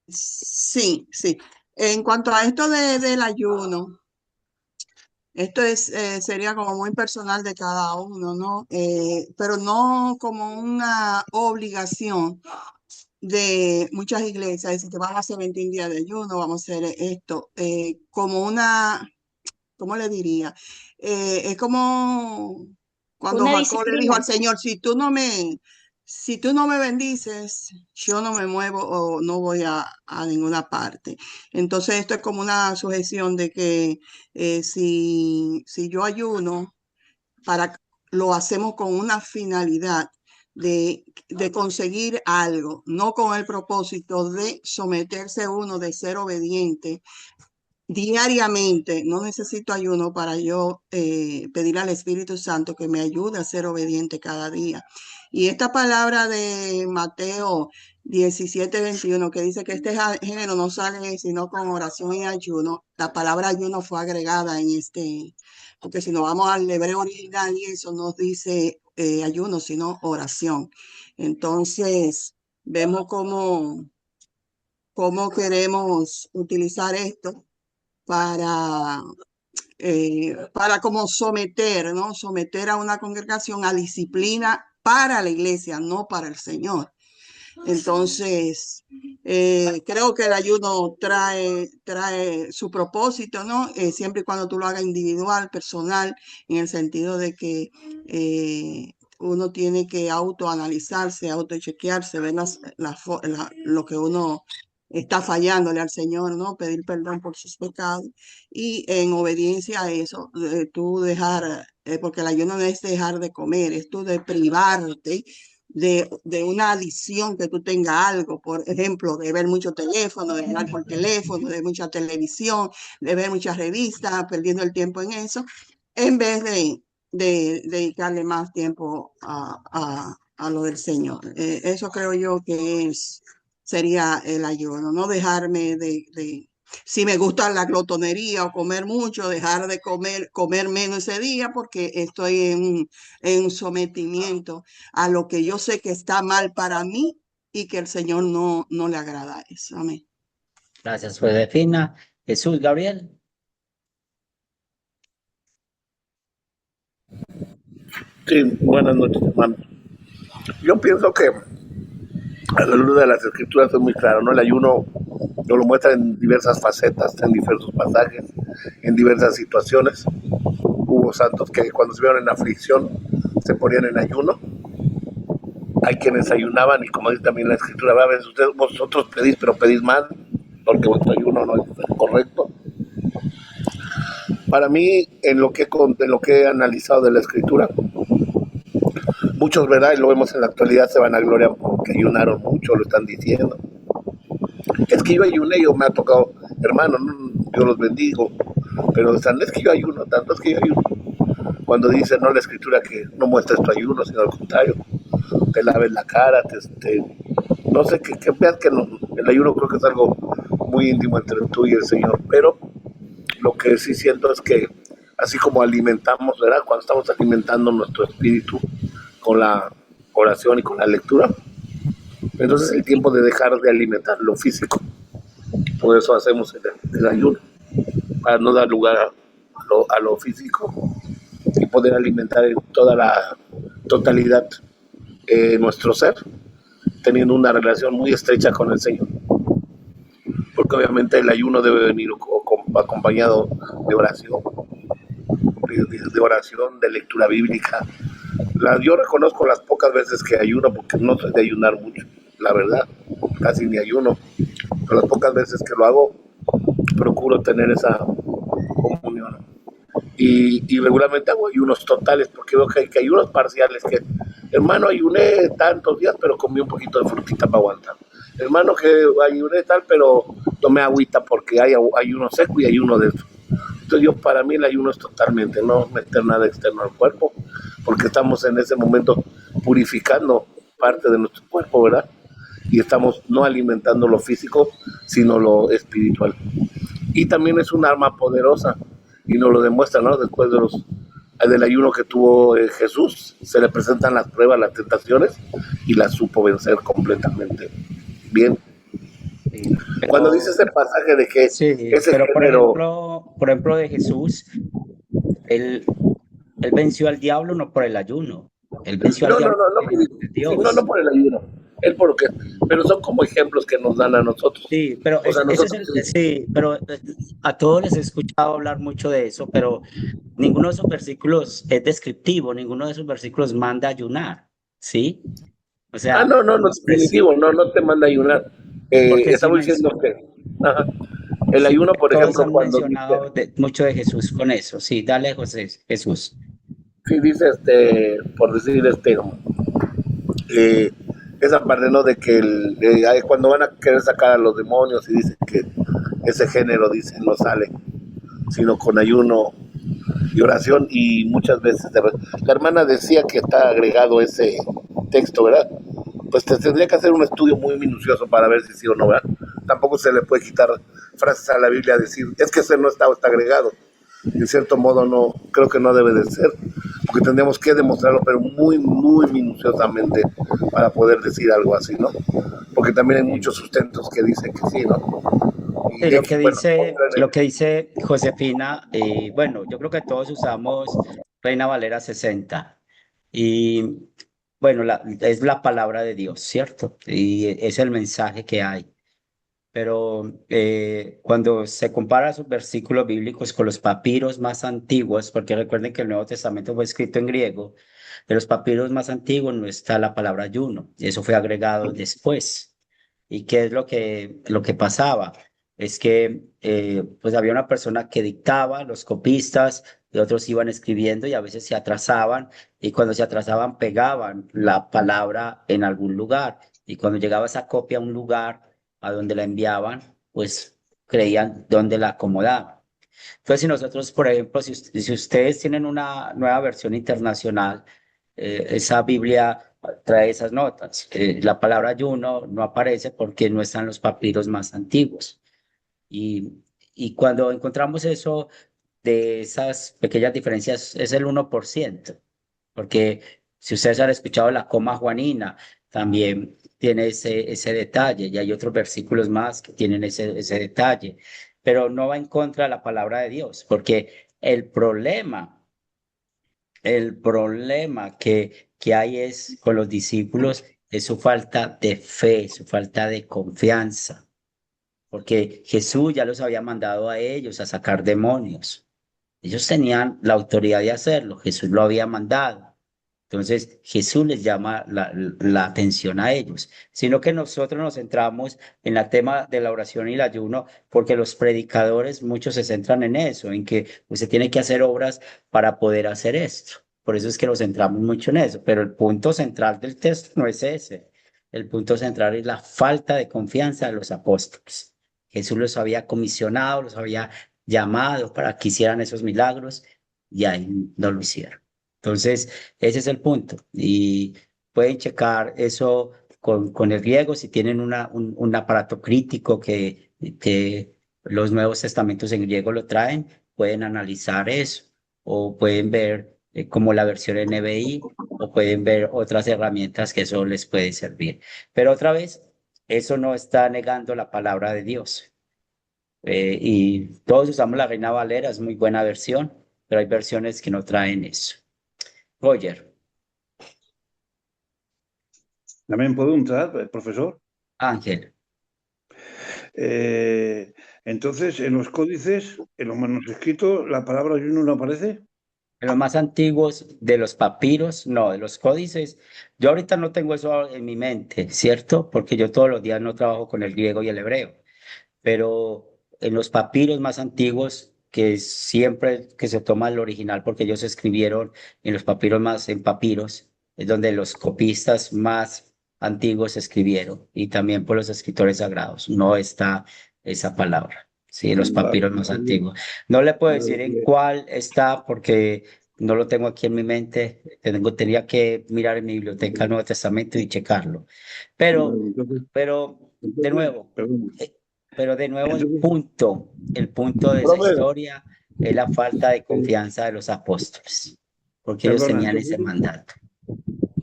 Sí, sí. En cuanto a esto del ayuno, esto sería como muy personal de cada uno, ¿no? Pero no como una obligación de muchas iglesias. Decir que vamos a hacer 21 días de ayuno, vamos a hacer esto, como una, ¿cómo le diría? Es como cuando Una Jacob le dijo disciplina. al Señor, si tú no me bendices, yo no me muevo o no voy a ninguna parte. Entonces esto es como una sujeción de que si yo ayuno, lo hacemos con una finalidad de conseguir algo, no con el propósito de someterse uno, de ser obediente diariamente. No necesito ayuno para yo pedir al Espíritu Santo que me ayude a ser obediente cada día. Y esta palabra de Mateo 17:21, que dice que este género no sale sino con oración y ayuno, la palabra ayuno fue agregada porque si nos vamos al hebreo original y eso nos dice ayuno, sino oración. Entonces, vemos cómo queremos utilizar esto para para como someter, ¿no? Someter a una congregación a disciplina para la iglesia, no para el Señor. Entonces, creo que el ayuno trae su propósito, ¿no? Siempre y cuando tú lo hagas individual, personal, en el sentido de que uno tiene que autoanalizarse, autochequearse, ver lo que uno está fallándole al Señor, ¿no? Pedir perdón por sus pecados y en obediencia a eso, tú dejar, porque el ayuno no es dejar de comer, es tú de privarte de una adicción que tú tengas a algo, por ejemplo, de ver mucho teléfono, de hablar por teléfono, de mucha televisión, de ver muchas revistas, perdiendo el tiempo en eso, en vez de dedicarle más tiempo a lo del Señor. Eso creo yo que sería el ayuno, no dejarme si me gusta la glotonería o comer mucho, dejar de comer menos ese día porque estoy en sometimiento a lo que yo sé que está mal para mí y que el Señor no le agrada eso. Amén. Gracias, Josefina. Jesús, Gabriel. Sí, buenas noches, hermano. Yo pienso que a la luz de las escrituras es muy claro, ¿no? El ayuno nos lo muestra en diversas facetas, en diversos pasajes, en diversas situaciones. Hubo santos que cuando se vieron en aflicción se ponían en ayuno. Hay quienes ayunaban y como dice también la escritura, a veces vosotros pedís, pero pedís mal, porque vuestro ayuno no es correcto. Para mí, en lo que he analizado de la escritura, muchos, ¿verdad? Y lo vemos en la actualidad, se van a gloria porque ayunaron mucho, lo están diciendo. Es que yo ayuné, yo me ha tocado, hermano, yo los bendigo, pero es que yo ayuno, tanto es que yo ayuno. Cuando dice, no, la escritura que no muestres tu ayuno, sino al contrario, te laves la cara, no sé, que veas que no, el ayuno creo que es algo muy íntimo entre tú y el Señor, pero lo que sí siento es que así como alimentamos, ¿verdad? Cuando estamos alimentando nuestro espíritu con la oración y con la lectura, entonces es el tiempo de dejar de alimentar lo físico. Por eso hacemos el ayuno, para no dar lugar a lo físico y poder alimentar en toda la totalidad nuestro ser, teniendo una relación muy estrecha con el Señor. Porque obviamente el ayuno debe venir acompañado de oración, de lectura bíblica. Yo reconozco las pocas veces que ayuno, porque no soy de ayunar mucho, la verdad, casi ni ayuno, pero las pocas veces que lo hago, procuro tener esa comunión. Y regularmente hago ayunos totales, porque veo que hay ayunos parciales, que hermano, ayuné tantos días, pero comí un poquito de frutita para aguantar. Hermano, que ayuné tal, pero tomé agüita, porque hay ayuno seco y ayuno de eso. Entonces para mí el ayuno es totalmente no meter nada externo al cuerpo, porque estamos en ese momento purificando parte de nuestro cuerpo, ¿verdad? Y estamos no alimentando lo físico, sino lo espiritual. Y también es un arma poderosa, y nos lo demuestra, ¿no? Después del ayuno que tuvo Jesús, se le presentan las pruebas, las tentaciones, y las supo vencer completamente bien. Sí, pero, cuando dice ese pasaje de que sí, ese pero género... por ejemplo de Jesús, él venció al diablo no por el ayuno, él venció al diablo por Dios. No por el ayuno, él por lo que, pero son como ejemplos que nos dan a nosotros. Sí, pero pero a todos les he escuchado hablar mucho de eso, pero ninguno de esos versículos es descriptivo, ninguno de esos versículos manda a ayunar, ¿sí? O sea, no es definitivo, no te manda a ayunar. Estamos diciendo que el ayuno, por ejemplo, han cuando mencionado mucho de Jesús con eso. Sí, dale, José, Jesús. Sí, dice, por decir, esa parte, ¿no? De que cuando van a querer sacar a los demonios y dicen que ese género, dice, no sale, sino con ayuno y oración, y muchas veces la hermana decía que está agregado ese texto, ¿verdad? Pues tendría que hacer un estudio muy minucioso para ver si sí o no, ¿verdad? Tampoco se le puede quitar frases a la Biblia a decir, es que ese no está agregado. En cierto modo no, creo que no debe de ser, porque tendríamos que demostrarlo, pero muy, muy minuciosamente para poder decir algo así, ¿no? Porque también hay muchos sustentos que dicen que sí, ¿no? Sí, lo que bueno, dice, otra lo que dice Josefina, bueno, yo creo que todos usamos Reina Valera 60 y bueno, es la palabra de Dios, ¿cierto? Y es el mensaje que hay. Pero cuando se compara sus versículos bíblicos con los papiros más antiguos, porque recuerden que el Nuevo Testamento fue escrito en griego, de los papiros más antiguos no está la palabra ayuno, y eso fue agregado después. ¿Y qué es lo que pasaba? Es que pues había una persona que dictaba, los copistas, y otros iban escribiendo y a veces se atrasaban, y cuando se atrasaban pegaban la palabra en algún lugar, y cuando llegaba esa copia a un lugar, a donde la enviaban, pues creían dónde la acomodaban. Entonces, si nosotros, por ejemplo, si ustedes tienen una nueva versión internacional, esa Biblia trae esas notas. La palabra ayuno no aparece porque no están los papiros más antiguos. Y cuando encontramos eso, de esas pequeñas diferencias, es el 1%. Porque si ustedes han escuchado la coma juanina, también tiene ese detalle, y hay otros versículos más que tienen ese detalle, pero no va en contra de la palabra de Dios, porque el problema que hay es con los discípulos es su falta de fe, su falta de confianza, porque Jesús ya los había mandado a ellos a sacar demonios. Ellos tenían la autoridad de hacerlo, Jesús lo había mandado. Entonces Jesús les llama la atención a ellos, sino que nosotros nos centramos en el tema de la oración y el ayuno, porque los predicadores muchos se centran en eso, en que usted tiene que hacer obras para poder hacer esto. Por eso es que nos centramos mucho en eso, pero el punto central del texto no es ese. El punto central es la falta de confianza de los apóstoles. Jesús los había comisionado, los había llamado para que hicieran esos milagros y ahí no lo hicieron. Entonces, ese es el punto. Y pueden checar eso con el griego si tienen un aparato crítico que los Nuevos Testamentos en griego lo traen, pueden analizar eso o pueden ver como la versión NBI o pueden ver otras herramientas que eso les puede servir. Pero otra vez, eso no está negando la palabra de Dios. Y todos usamos la Reina Valera, es muy buena versión, pero hay versiones que no traen eso. Roger, También puedo entrar, profesor. Ángel, Eh, entonces, en los códices, en los manuscritos, la palabra ayuno no aparece. de los más antiguos, de los papiros, no, de los códices. Yo ahorita no tengo eso en mi mente, ¿cierto? Porque yo todos los días no trabajo con el griego y el hebreo, pero en los papiros más antiguos, que siempre que se toma el original, porque ellos escribieron en los papiros más, en papiros, es donde los copistas más antiguos escribieron, y también por los escritores sagrados, no está esa palabra, sí, en los Vale, papiros más antiguos. No le puedo decir en cuál está, porque no lo tengo aquí en mi mente, tenía que mirar en mi biblioteca el Nuevo Testamento y checarlo, pero, entonces, pero de nuevo. perdón. Pero de nuevo Entonces, el punto de esa profe, historia es la falta de confianza de los apóstoles, porque ellos perdona, tenían ese mandato.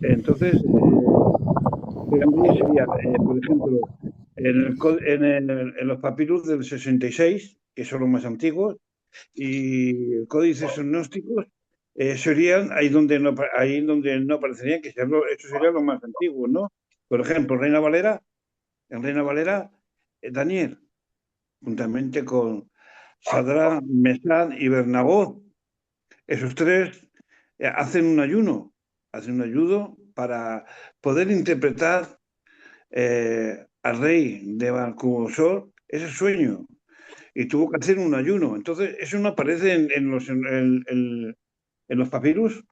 entonces también sería, por ejemplo, en los papiros del 66, que son los más antiguos, y códices gnósticos, serían ahí donde no aparecerían, que eso sería lo más antiguo, ¿no? Por ejemplo, en Reina Valera, Daniel, juntamente con Sadrach, Mesán y Bernabó, esos tres hacen un ayuno para poder interpretar al rey de Nabucodonosor ese sueño, y tuvo que hacer un ayuno. Entonces, eso no aparece en los papiros.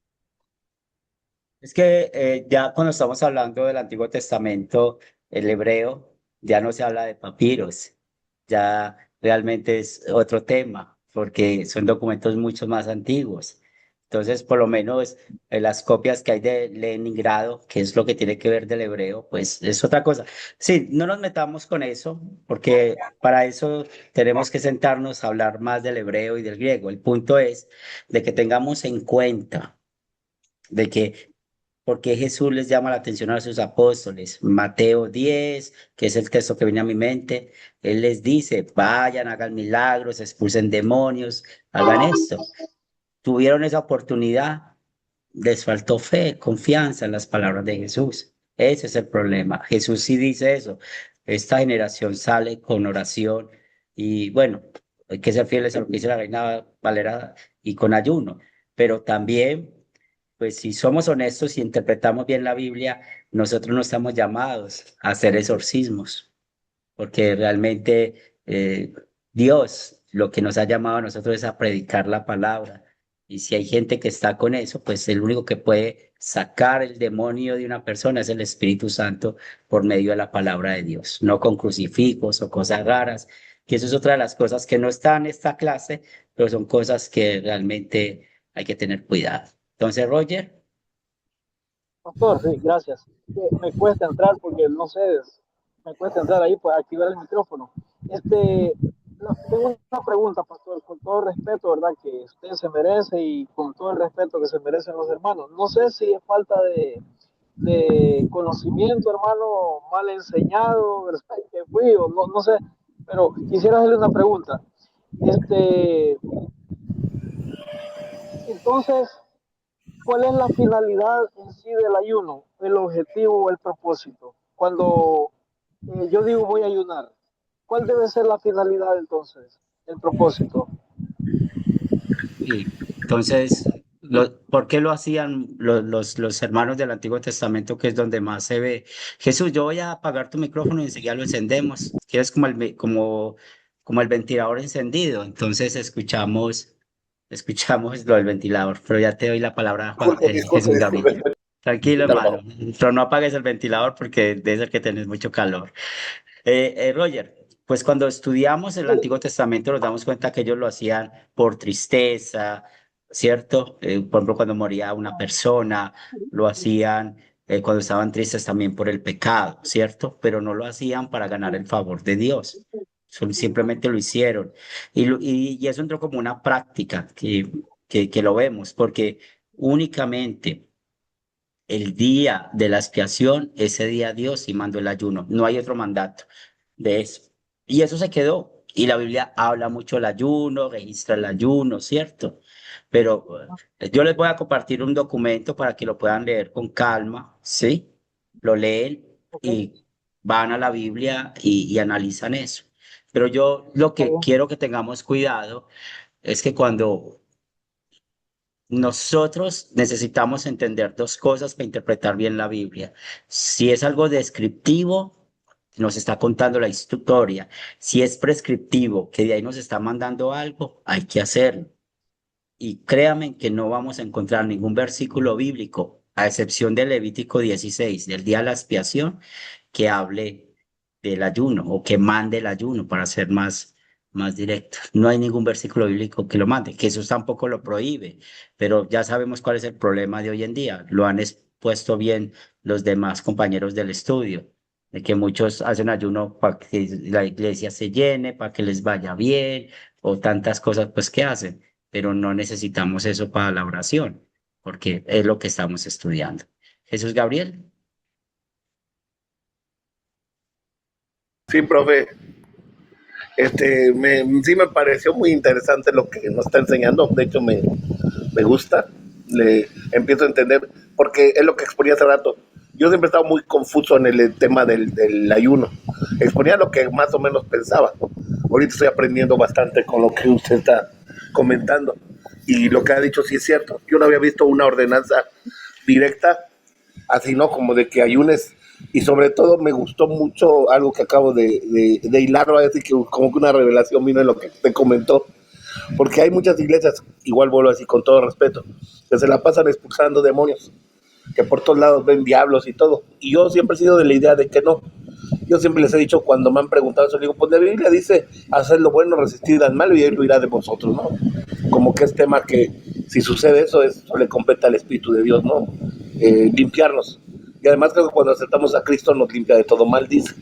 Es que ya cuando estamos hablando del Antiguo Testamento, el hebreo, ya no se habla de papiros, ya realmente es otro tema, porque son documentos mucho más antiguos. Entonces, por lo menos las copias que hay de Leningrado, que es lo que tiene que ver del hebreo, pues es otra cosa. Sí, no nos metamos con eso, porque para eso tenemos que sentarnos a hablar más del hebreo y del griego. El punto es de que tengamos en cuenta de que porque Jesús les llama la atención a sus apóstoles. Mateo 10, que es el texto que viene a mi mente, Él les dice, vayan, hagan milagros, expulsen demonios, hagan esto. Tuvieron esa oportunidad, les faltó fe, confianza en las palabras de Jesús. Ese es el problema. Jesús sí dice eso. Esta generación sale con oración y bueno, hay que ser fieles a lo que dice la Reina Valera y con ayuno, pero también, pues si somos honestos y interpretamos bien la Biblia, nosotros no estamos llamados a hacer exorcismos, porque realmente Dios lo que nos ha llamado a nosotros es a predicar la palabra. Y si hay gente que está con eso, pues el único que puede sacar el demonio de una persona es el Espíritu Santo por medio de la palabra de Dios, no con crucifijos o cosas raras, que eso es otra de las cosas que no están en esta clase, pero son cosas que realmente hay que tener cuidado. Entonces, Roger. Pastor, sí, gracias. Me cuesta entrar porque no sé, me cuesta entrar ahí para activar el micrófono. Tengo una pregunta, pastor, con todo el respeto, ¿verdad? Que usted se merece y con todo el respeto que se merecen los hermanos. No sé si es falta de conocimiento, hermano, mal enseñado, ¿verdad? Que fui o no sé, pero quisiera hacerle una pregunta. Entonces, ¿cuál es la finalidad en sí del ayuno? ¿El objetivo o el propósito? Cuando yo digo voy a ayunar, ¿cuál debe ser la finalidad entonces? El propósito. Sí. Entonces, ¿por qué lo hacían los hermanos del Antiguo Testamento, que es donde más se ve? Jesús, yo voy a apagar tu micrófono y enseguida lo encendemos. Quieres como el ventilador encendido. Entonces escuchamos lo del ventilador, pero ya te doy la palabra, Jesús Gabriel. Tranquilo, hermano, pero no apagues el ventilador porque debe ser que tenés mucho calor. Roger, pues cuando estudiamos el Antiguo Testamento nos damos cuenta que ellos lo hacían por tristeza, ¿cierto? Por ejemplo, cuando moría una persona, lo hacían cuando estaban tristes también por el pecado, ¿cierto? Pero no lo hacían para ganar el favor de Dios. Simplemente lo hicieron. Y eso entró como una práctica que lo vemos, porque únicamente el día de la expiación, ese día Dios sí mandó el ayuno. No hay otro mandato de eso. Y eso se quedó. Y la Biblia habla mucho del ayuno, registra el ayuno, ¿cierto? Pero yo les voy a compartir un documento para que lo puedan leer con calma, ¿sí? Lo leen y van a la Biblia y analizan eso. Pero yo lo que quiero que tengamos cuidado es que cuando nosotros necesitamos entender dos cosas para interpretar bien la Biblia. Si es algo descriptivo, nos está contando la historia. Si es prescriptivo, que de ahí nos está mandando algo, hay que hacerlo. Y créanme que no vamos a encontrar ningún versículo bíblico, a excepción de Levítico 16, del día de la expiación, que hable del ayuno o que mande el ayuno, para ser más directo. No hay ningún versículo bíblico que lo mande, que eso tampoco lo prohíbe, pero ya sabemos cuál es el problema de hoy en día. Lo han expuesto bien los demás compañeros del estudio, de que muchos hacen ayuno para que la iglesia se llene, para que les vaya bien, o tantas cosas pues que hacen, pero no necesitamos eso para la oración, porque es lo que estamos estudiando. Jesús Gabriel. Sí, profe. Sí me pareció muy interesante lo que nos está enseñando. De hecho, me gusta. Le empiezo a entender, porque es lo que exponía hace rato. Yo siempre he estado muy confuso en el tema del ayuno. Exponía lo que más o menos pensaba. Ahorita estoy aprendiendo bastante con lo que usted está comentando. Y lo que ha dicho sí es cierto. Yo no había visto una ordenanza directa, así, ¿no? Como de que ayunes. Y sobre todo me gustó mucho algo que acabo de hilar, así que como que una revelación vino en lo que te comentó, porque hay muchas iglesias, igual vuelvo así con todo respeto, que se la pasan expulsando demonios, que por todos lados ven diablos y todo, y yo siempre he sido de la idea de que no. Yo siempre les he dicho, cuando me han preguntado eso, digo, pues la Biblia dice, hacer lo bueno, resistir al mal y él lo irá de vosotros, ¿no? Como que es tema que si sucede eso, eso le compete al Espíritu de Dios, ¿no? Limpiarnos. Y además creo que cuando aceptamos a Cristo nos limpia de todo mal, dice.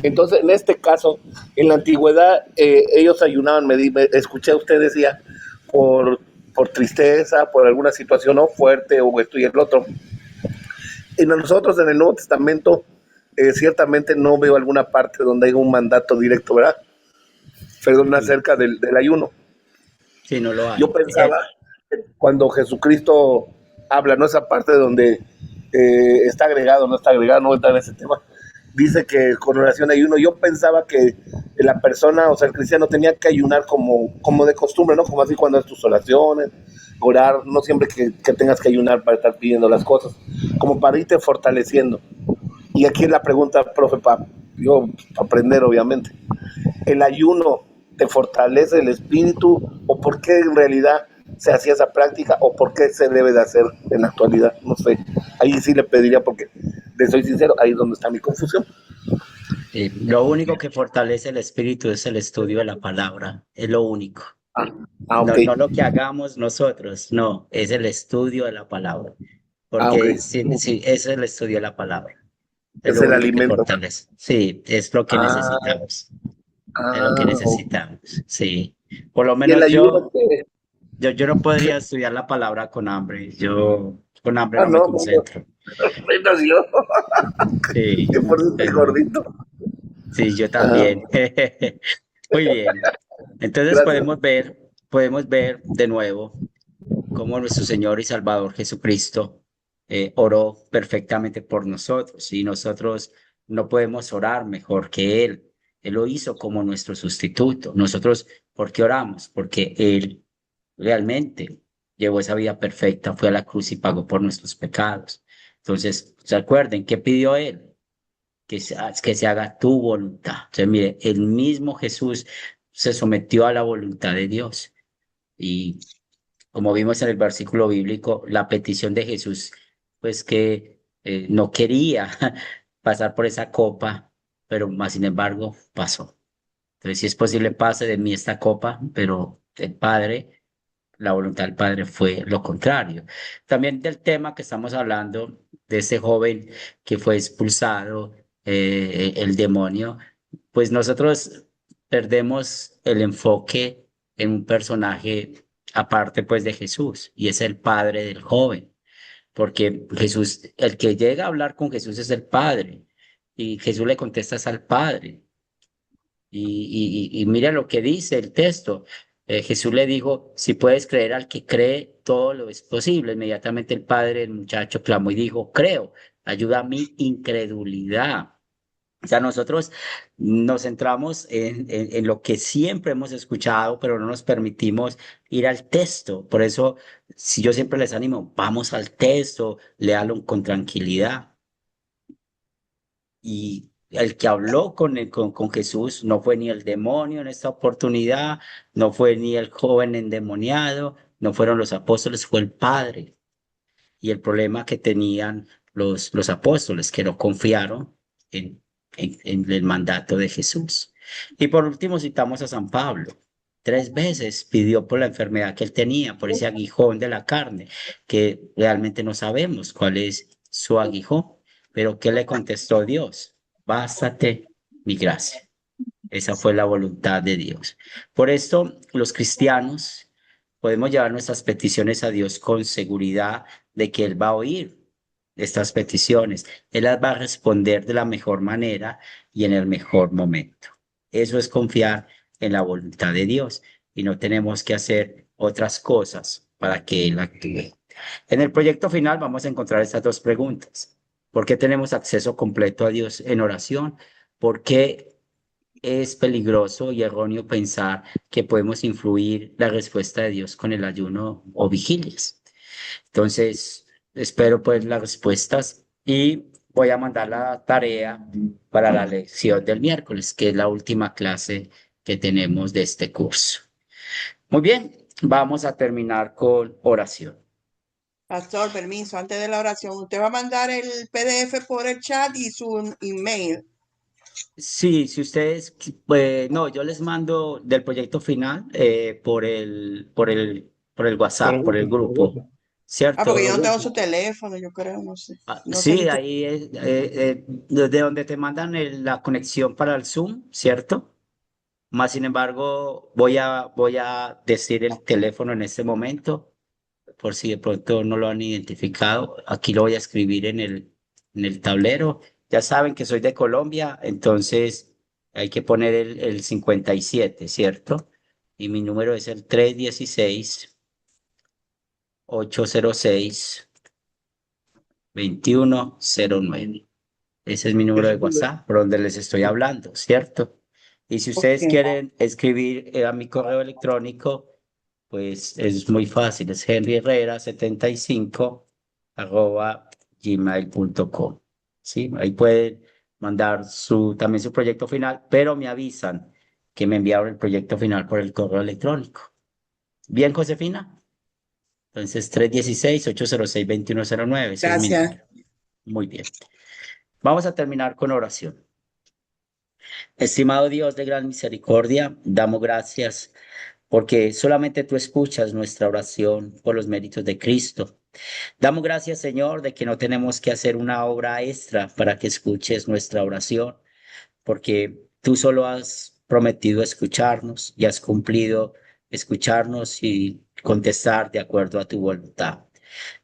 Entonces, en este caso, en la antigüedad, ellos ayunaban, me escuché a usted decía, por tristeza, por alguna situación, ¿no?, fuerte, o esto y el otro. Y nosotros en el Nuevo Testamento ciertamente no veo alguna parte donde haya un mandato directo, ¿verdad? Perdón, Sí, acerca del ayuno. sí, no lo Yo hay. pensaba, cuando Jesucristo habla, ¿no? Esa parte donde está agregado, no está agregado, no está en ese tema. Dice que con oración ayuno, yo pensaba que la persona, o sea, el cristiano tenía que ayunar como de costumbre, ¿no? Como así cuando haces tus oraciones, orar, no siempre que tengas que ayunar para estar pidiendo las cosas, como para irte fortaleciendo. Y aquí es la pregunta, profe, para yo aprender, obviamente. ¿El ayuno te fortalece el espíritu o por qué en realidad se hacía esa práctica o por qué se debe de hacer en la actualidad? No sé, ahí sí le pediría porque, le soy sincero, ahí es donde está mi confusión. Lo único que fortalece el espíritu es el estudio de la palabra, es lo único. Ok, No, no lo que hagamos nosotros, no, es el estudio de la palabra, ok, porque sí, es el estudio de la palabra, es es lo el único que alimento. fortalece. Sí, es lo que Ah, necesitamos, es lo que ok. necesitamos, sí. Por lo ¿Y el menos ayuno qué? yo no podría estudiar la palabra con hambre, yo con hambre Ah, no me no, bueno, concentro. menos yo, Sí, que por eso estoy pero gordito. sí, yo Ah, también. Muy bien. Entonces gracias. podemos ver de nuevo cómo nuestro Señor y Salvador Jesucristo oró perfectamente por nosotros y nosotros no podemos orar mejor que Él. Él lo hizo como nuestro sustituto. Nosotros, ¿por qué oramos? Porque Él realmente llevó esa vida perfecta, fue a la cruz y pagó por nuestros pecados. Entonces, recuerden, ¿qué pidió Él? Que se haga tu voluntad. Entonces, mire, el mismo Jesús se sometió a la voluntad de Dios. Y como vimos en el versículo bíblico, la petición de Jesús, pues que no quería pasar por esa copa, pero más sin embargo pasó. Entonces, si es posible, pase de mí esta copa, pero el Padre, la voluntad del Padre fue lo contrario. También del tema que estamos hablando, de ese joven que fue expulsado, el demonio, pues nosotros perdemos el enfoque en un personaje aparte pues de Jesús, y es el padre del joven, porque Jesús, el que llega a hablar con Jesús es el Padre, y Jesús le contesta es al Padre. Y mira lo que dice el texto. Jesús le dijo, si puedes creer al que cree, todo lo es posible. Inmediatamente el padre del muchacho clamó y dijo, creo, ayuda a mi incredulidad. O sea, nosotros nos centramos en lo que siempre hemos escuchado, pero no nos permitimos ir al texto. Por eso, si yo siempre les animo, vamos al texto, léalo con tranquilidad. Y el que habló con Jesús no fue ni el demonio en esta oportunidad, no fue ni el joven endemoniado, no fueron los apóstoles, fue el Padre. Y el problema que tenían los apóstoles, que no confiaron en el mandato de Jesús. Y por último citamos a San Pablo. 3 veces pidió por la enfermedad que él tenía, por ese aguijón de la carne, que realmente no sabemos cuál es su aguijón. Pero ¿qué le contestó Dios? Bástate mi gracia. Esa fue la voluntad de Dios. Por esto, los cristianos podemos llevar nuestras peticiones a Dios con seguridad de que Él va a oír estas peticiones. Él las va a responder de la mejor manera y en el mejor momento. Eso es confiar en la voluntad de Dios y no tenemos que hacer otras cosas para que Él actúe. En el proyecto final vamos a encontrar estas 2 preguntas. ¿Por qué tenemos acceso completo a Dios en oración? ¿Por qué es peligroso y erróneo pensar que podemos influir la respuesta de Dios con el ayuno o vigilias? Entonces, espero pues las respuestas y voy a mandar la tarea para la lección del miércoles, que es la última clase que tenemos de este curso. Muy bien, vamos a terminar con oración. Pastor, permiso, antes de la oración, usted va a mandar el PDF por el chat y su email. Sí, si ustedes, no, yo les mando del proyecto final por el WhatsApp, por el grupo, Porque ¿cierto? yo no tengo su teléfono, yo creo, no sé. No sé si Sí, usted... ahí es desde donde te mandan la conexión para el Zoom, ¿cierto? Más sin embargo, voy a decir el teléfono en este momento, por si de pronto no lo han identificado. Aquí lo voy a escribir en el tablero. Ya saben que soy de Colombia, entonces hay que poner el 57, ¿cierto? Y mi número es el 316-806-2109. Ese es mi número de WhatsApp, por donde les estoy hablando, ¿cierto? Y si ustedes Ok. quieren escribir a mi correo electrónico, pues es muy fácil, es henryherrera75 @gmail.com. ¿Sí? Ahí pueden mandar también su proyecto final, pero me avisan que me enviaron el proyecto final por el correo electrónico. ¿Bien, Josefina? Entonces, 316-806-2109, ese es mi Gracias. número. Muy bien. Vamos a terminar con oración. Estimado Dios de gran misericordia, damos gracias porque solamente tú escuchas nuestra oración por los méritos de Cristo. Damos gracias, Señor, de que no tenemos que hacer una obra extra para que escuches nuestra oración, porque tú solo has prometido escucharnos y has cumplido escucharnos y contestar de acuerdo a tu voluntad.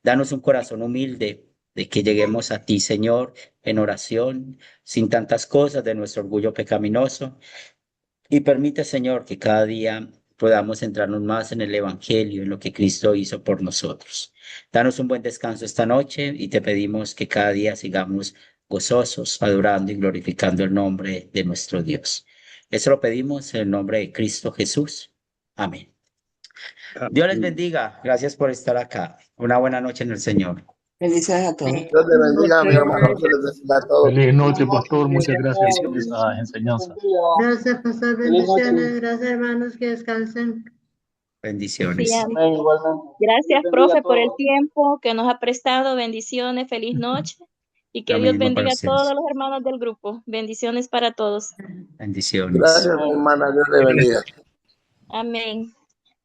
Danos un corazón humilde de que lleguemos a ti, Señor, en oración, sin tantas cosas de nuestro orgullo pecaminoso. Y permite, Señor, que cada día podamos centrarnos más en el Evangelio, en lo que Cristo hizo por nosotros. Danos un buen descanso esta noche y te pedimos que cada día sigamos gozosos, adorando y glorificando el nombre de nuestro Dios. Eso lo pedimos en el nombre de Cristo Jesús. Amén. Dios les bendiga. Gracias por estar acá. Una buena noche en el Señor. Bendiciones a todos. Dios te bendiga, mi hermano. Dios les bendiga a todos. Feliz noche, pastor. Muchas gracias por Bendiciones. esa enseñanza. Gracias, pastor. Feliz noche. Bendiciones. Gracias, hermanos. Que descansen. Sí, Bendiciones. Amén, igualmente. gracias, Dios bendiga profe, a por el todos. tiempo que nos ha prestado. Bendiciones, feliz noche. Y que Lo Dios mismo para bendiga a todos ustedes. los hermanos del grupo. Bendiciones para todos. Bendiciones. Gracias, mi hermana. Dios le bendiga. Amén.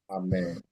Amén.